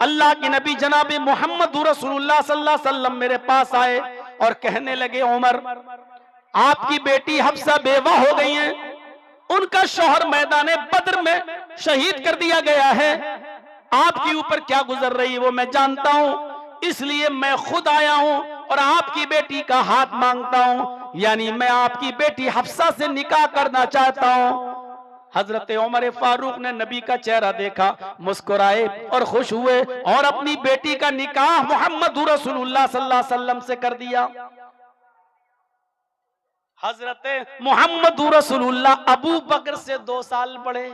अल्लाह के नबी जनाब मोहम्मद रसूलुल्लाह सल्लल्लाहु अलैहि वसल्लम मेरे पास आए और कहने लगे, उमर आपकी बेटी हफ्सा बेवा हो गई है, उनका शौहर मैदाने बद्र में शहीद कर दिया गया है, आपके ऊपर क्या गुजर रही है वो मैं जानता हूं, इसलिए मैं खुद आया हूं और आपकी बेटी का हाथ मांगता हूं, यानी मैं आपकी बेटी हफ्सा से निकाह करना चाहता हूं। हजरत उमर फारूक ने नबी का चेहरा देखा, मुस्कुराए और खुश हुए और अपनी बेटी का निकाह मोहम्मद रसूलुल्लाह सल्लल्लाहु अलैहि वसल्लम से कर दिया। हजरत मोहम्मद रसूलुल्लाह अबू बकर से 2 साल बड़े।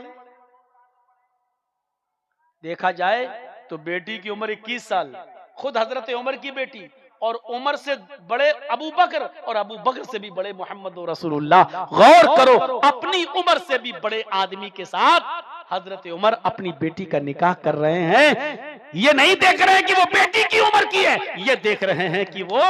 देखा जाए तो बेटी की उम्र 21 साल, खुद हजरत उमर की बेटी, और उमर से बड़े अबू बकर और अबू बकर से भी बड़े मोहम्मद रसूलुल्लाह। गौर करो, अपनी उम्र से भी बड़े आदमी के साथ हजरत उमर अपनी बेटी का निकाह कर रहे हैं। ये नहीं देख रहे हैं कि वो बेटी की उम्र की है, ये देख रहे हैं कि वो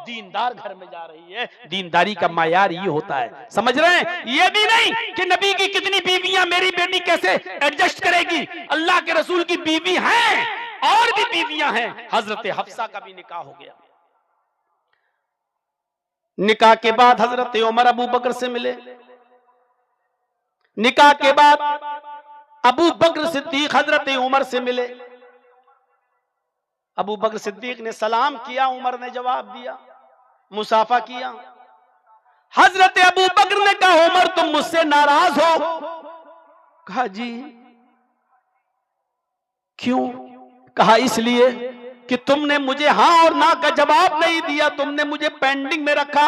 दीनदार घर में जा रही है। दीनदारी का मायार ये होता है, समझ रहे हैं? ये भी नहीं कि नबी की कितनी बीवियां, मेरी बेटी कैसे एडजस्ट करेगी। अल्लाह के रसूल की बीवी हैं और भी बीवियां हैं। हजरत हफ्सा का भी निकाह हो गया। निकाह के बाद हजरत उमर अबू बकर से मिले। निकाह के बाद अबू बकर सिद्दीक हजरत उमर से मिले। अबू बकर सिद्दीक ने सलाम किया, उमर ने जवाब दिया, मुसाफा किया। हजरत अबू बकर ने कहा, उमर तुम मुझसे नाराज हो? कहा जी क्यों? कहा इसलिए कि तुमने मुझे हाँ और ना का जवाब नहीं दिया, तुमने मुझे पेंडिंग में रखा।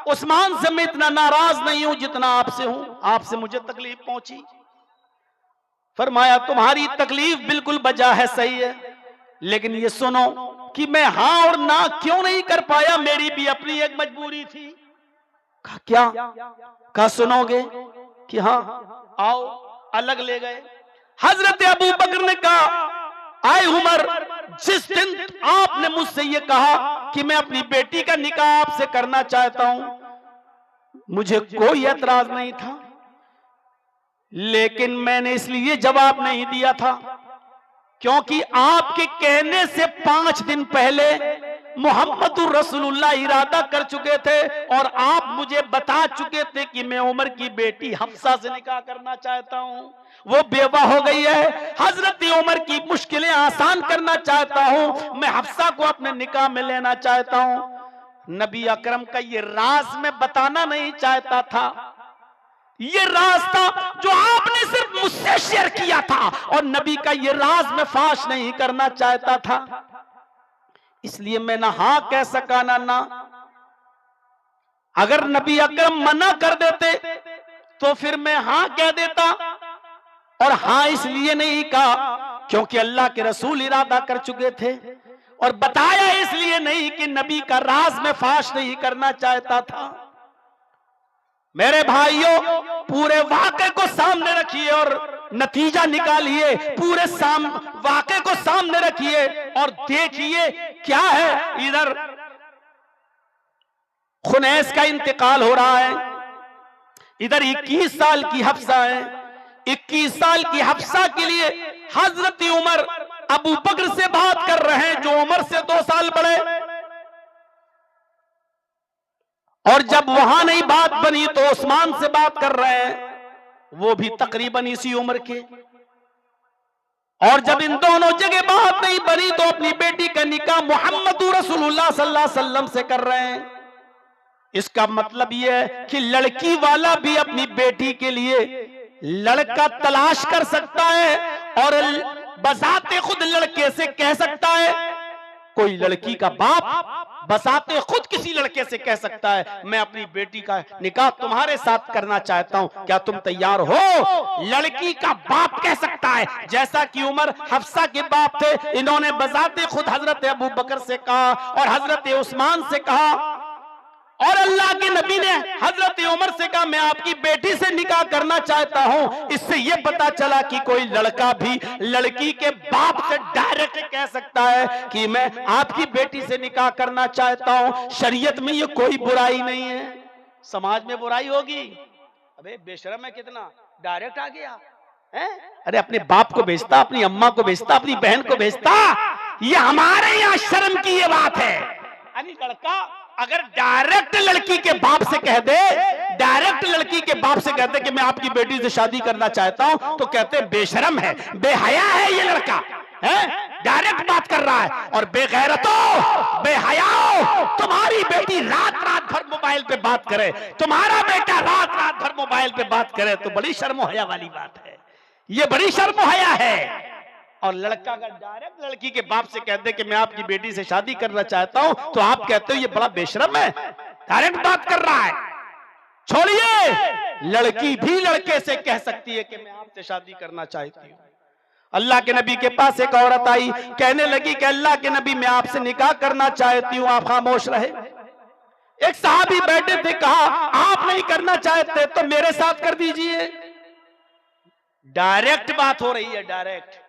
उस्मान से मैं इतना नाराज नहीं हूं जितना आपसे हूं, आपसे मुझे तकलीफ पहुंची। फरमाया तुम्हारी तकलीफ बिल्कुल बजा है, सही है, लेकिन ये सुनो कि मैं हाँ और ना क्यों नहीं कर पाया, मेरी भी अपनी एक मजबूरी थी। कहा क्या? कहा सुनोगे? कि हाँ आओ। अलग ले गए। हजरत अबू बकर ने कहा, आए उमर, जिस दिन आपने मुझसे ये कहा कि मैं अपनी बेटी का निकाह आपसे करना चाहता हूं, मुझे कोई एतराज नहीं था, लेकिन मैंने इसलिए जवाब नहीं दिया था क्योंकि आपके कहने से 5 दिन पहले मोहम्मदुर रसूलुल्लाह इरादा कर चुके थे और आप मुझे बता चुके थे कि मैं उमर की बेटी हफ्सा से निकाह करना चाहता हूं। वो बेवा हो गई है, हजरत उमर की मुश्किलें आसान करना चाहता हूं, मैं हफ्सा को अपने निकाह में लेना चाहता हूं। नबी अकरम का ये राज मैं बताना नहीं चाहता था, ये राज था जो आपने सिर्फ मुझसे शेयर किया था, और नबी का ये राज मैं फाश नहीं करना चाहता था, इसलिए मैं ना हाँ कह सका ना। अगर नबी अकरम मना कर देते तो फिर मैं हाँ कह देता, और हाँ इसलिए नहीं कहा क्योंकि अल्लाह के रसूल इरादा कर चुके थे, और बताया इसलिए नहीं कि नबी का राज मैं फाश नहीं करना चाहता था। मेरे भाइयों, पूरे वाक़े को सामने रखिए और नतीजा निकालिए, पूरे वाक़े को सामने रखिए और देखिए क्या है। इधर खुनैस का इंतकाल हो रहा है, इधर 21 साल की हफ्सा है। 21 साल की हफ्सा के लिए हजरत उमर अबू बकर से बात कर रहे हैं, जो उमर से 2 साल बड़े, और जब वहां नहीं बात बनी तो उस्मान से बात कर रहे हैं, वो भी तकरीबन इसी उम्र के, और जब इन दोनों जगह बात नहीं बनी तो अपनी बेटी का निकाह मोहम्मद रसूलुल्लाह सल्लल्लाहु अलैहि वसल्लम से कर रहे हैं। इसका मतलब यह है कि लड़की वाला भी अपनी बेटी के लिए लड़का तलाश कर सकता है, और बजाते खुद लड़के से कह सकता है। कोई लड़की का बाप बसाते खुद किसी लड़के से कह सकता है, मैं अपनी बेटी का निकाह तुम्हारे साथ करना चाहता हूं, क्या तुम तैयार हो? लड़की का बाप कह सकता है, जैसा कि उमर हफ्सा के बाप थे, इन्होंने बजाते खुद हजरत अबू बकर से कहा और हजरत उस्मान से कहा, और अल्लाह के नबी ने हजरत उमर से कहा मैं आपकी बेटी से निकाह करना चाहता हूं। इससे यह पता चला कि कोई लड़का भी लड़की के बाप से डायरेक्ट कह सकता है कि मैं आपकी बेटी से निकाह करना चाहता हूं। शरीयत में ये कोई बुराई नहीं है। समाज में बुराई होगी, अबे बेशरम है कितना, डायरेक्ट आ गया है। अरे अपने बाप को भेजता, अपनी अम्मा को भेजता, अपनी बहन को भेजता। ये हमारे यहाँ शर्म की ये बात है। यानी लड़का अगर डायरेक्ट लड़की के बाप से कह दे, डायरेक्ट लड़की के बाप से कहते कि मैं आपकी बेटी से शादी करना चाहता हूं, तो कहते बेशरम है, बेहया है ये लड़का, है डायरेक्ट बात कर रहा है। और बेगैरतो, बेहयाओ, तुम्हारी बेटी रात रात भर मोबाइल पे बात करे, तुम्हारा बेटा रात रात भर मोबाइल पे बात करे, तो बड़ी शर्म हया वाली बात है, ये बड़ी शर्म हया है। और लड़का अगर डायरेक्ट लड़की के बाप से कहते कि मैं आपकी बेटी से शादी करना चाहता हूं, तो आप कहते हो ये बड़ा बेशरम है, डायरेक्ट बात कर रहा है। छोड़िए, लड़की भी लड़के से कह सकती है कि मैं आपसे शादी करना चाहती हूं। अल्लाह के नबी के पास एक औरत आई, कहने लगी कि अल्लाह के नबी मैं आपसे निकाह करना चाहती हूं, आप खामोश रहे। एक साहबी बैठे थे, कहा आप नहीं करना चाहते तो मेरे साथ कर दीजिए। डायरेक्ट बात हो रही है, डायरेक्ट।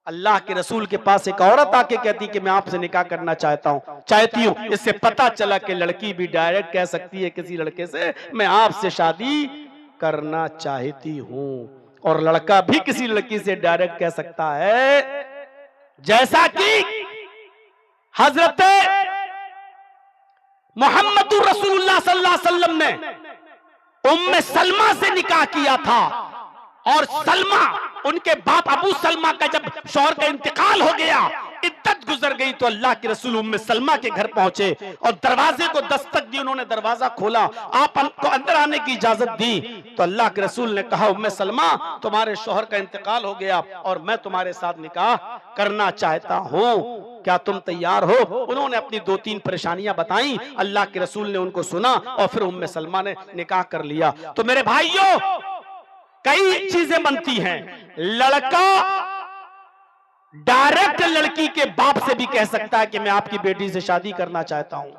अल्लाह के रसूल के पास एक औरत आके कहती कि मैं आपसे निकाह करना चाहती हूं। इससे पता चला कि लड़की भी डायरेक्ट कह सकती है किसी लड़के से मैं आपसे शादी करना चाहती हूं, और लड़का भी किसी लड़की से डायरेक्ट कह सकता है। जैसा कि हजरत मोहम्मद रसूलुल्लाह सल्लल्लाहु अलैहि वसल्लम ने उम्मे सलमा से निकाह किया था, और सलमा उनके बाप अबू सलमा का जब शौहर का इंतकाल हो गया, इद्दत गुजर गई, तो अल्लाह के रसूल उम्मे सलमा के घर पहुंचे और दरवाजे को दस्तक दी। उन्होंने दरवाजा खोला, आपको अंदर आने की इजाजत दी, तो अल्लाह के रसूल ने कहा उम्मे सलमा तुम्हारे शौहर का इंतकाल हो गया और मैं तुम्हारे साथ निकाह करना चाहता हूं, क्या तुम तैयार हो? उन्होंने अपनी 2-3 परेशानियां बताई, अल्लाह के रसूल ने उनको सुना और फिर उम्मे सलमा ने निकाह कर लिया। तो मेरे भाइयों, कई चीजें बनती हैं। लड़का डायरेक्ट लड़की के बाप से भी कह सकता है कि मैं आपकी बेटी से शादी करना चाहता हूं,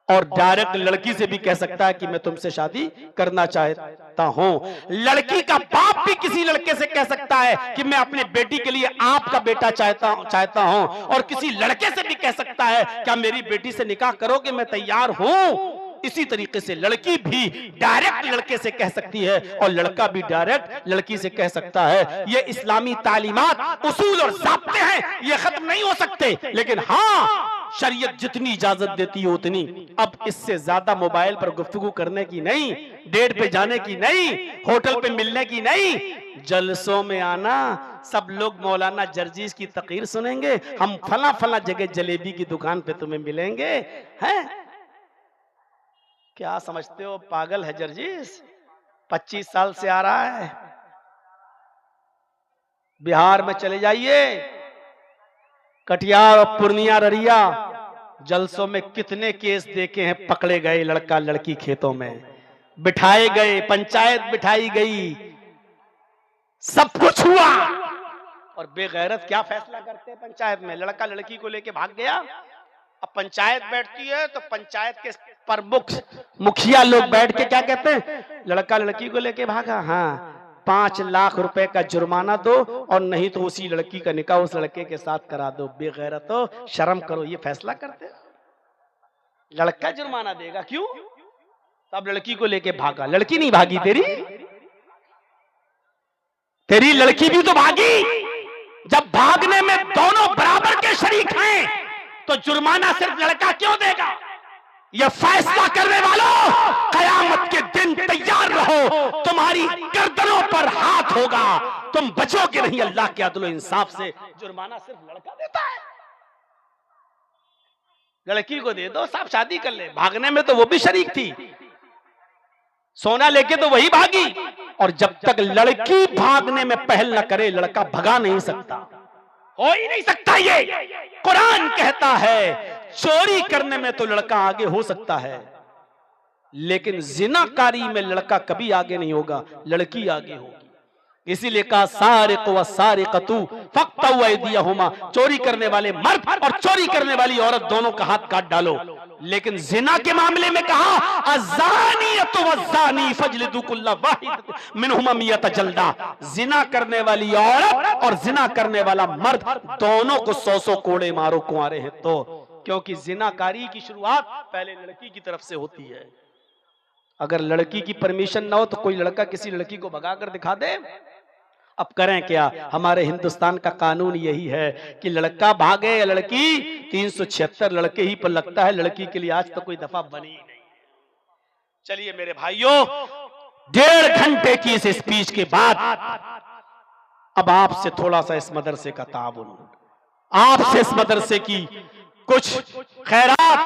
और डायरेक्ट लड़की से भी कह सकता है कि मैं तुमसे शादी करना चाहता हूं। लड़की का बाप भी किसी लड़के से कह सकता है कि मैं अपने बेटी के लिए आपका बेटा चाहता हूं, और किसी लड़के से भी कह सकता है क्या मेरी बेटी से निकाह करोगे, मैं तैयार हूं। इसी तरीके से लड़की भी डायरेक्ट लड़के से कह सकती है, और लड़का भी डायरेक्ट लड़की से कह सकता है। ये इस्लामी तालीमात, उसूल और ज़ाब्ते हैं, ये खत्म नहीं हो सकते, लेकिन हाँ शरीयत जितनी इजाजत देती है उतनी। अब इससे ज्यादा मोबाइल पर गुफ्तगू करने की नहीं, डेट पे जाने की नहीं, होटल पे मिलने की नहीं, जलसों में आना, सब लोग मौलाना जर्जीस की तकरीर सुनेंगे, हम फला फला जगह जलेबी की दुकान पे तुम्हें मिलेंगे, हैं क्या समझते हो पागल है जर्जिस? 25 साल से आ रहा है। बिहार में चले जाइए, कटिहार और पूर्णिया ररिया जलसों में कितने केस देखे हैं। पकड़े गए लड़का लड़की खेतों में, बिठाए गए, पंचायत बिठाई गई, सब कुछ हुआ, और बेगैरत क्या फैसला करते हैं पंचायत में? लड़का लड़की को लेके भाग गया। अब पंचायत बैठती है तो पंचायत के प्रमुख मुखिया लोग बैठ के क्या कहते हैं? लड़का लड़की को लेके भागा, हाँ 5 लाख रुपए का जुर्माना दो, और नहीं तो उसी लड़की का निकाह उस लड़के के साथ करा दो। बेगैरतो, शर्म करो, ये फैसला करते। लड़का जुर्माना देगा, क्यों? तब लड़की को लेके भागा। लड़की नहीं भागी, तेरी लड़की भी तो भागी। जब भागने में दोनों बराबर के शरीक हैं, तो जुर्माना सिर्फ लड़का क्यों देगा? यह फैसला करने वालों, कयामत के दिन तैयार रहो, तुम्हारी गर्दनों पर हाथ होगा, तुम बचोगे नहीं अल्लाह के अदल इंसाफ से। जुर्माना सिर्फ लड़का देता है, लड़की को दे दो, साहब शादी कर ले। भागने में तो वो भी शरीक थी, सोना लेके तो वही भागी, और जब तक लड़की भागने में पहल न करे लड़का भगा नहीं सकता, हो ही नहीं सकता। ये कुरान कहता है चोरी करने में तो लड़का आगे हो सकता है, लेकिन जिनाकारी में लड़का कभी आगे नहीं होगा, लड़की आगे होगी। इसीलिए कहा सारिक़ व सारिक़तु फ़क़्तऊ अयदियहुमा, चोरी करने वाले मर्द और चोरी करने वाली औरत दोनों का हाथ काट डालो। लेकिन जिना के मामले में कहा अज़्ज़ानियतु वज़्ज़ानी फ़ज्लिदू कुल्ला वाहिद मिनहुमा मियत जल्दा, जिना करने वाली औरत और जिना करने वाला मर्द दोनों को 100 कोड़े मारो कुंवारे हैं तो। क्योंकि जिनाकारी की शुरुआत पहले लड़की की तरफ से होती है। अगर लड़की की परमिशन ना हो तो कोई लड़का किसी लड़की को भगाकर दिखा दे, अब करें क्या? हमारे हिंदुस्तान का कानून यही है कि लड़का भागे या लड़की, 376 लड़के ही पर लगता है, लड़की के लिए आज तक कोई दफा बनी ही नहीं। चलिए मेरे भाइयों, 1.5 घंटे की इस स्पीच के बाद अब आपसे थोड़ा सा इस मदरसे का ताउन, आपसे इस मदरसे की कुछ खैरात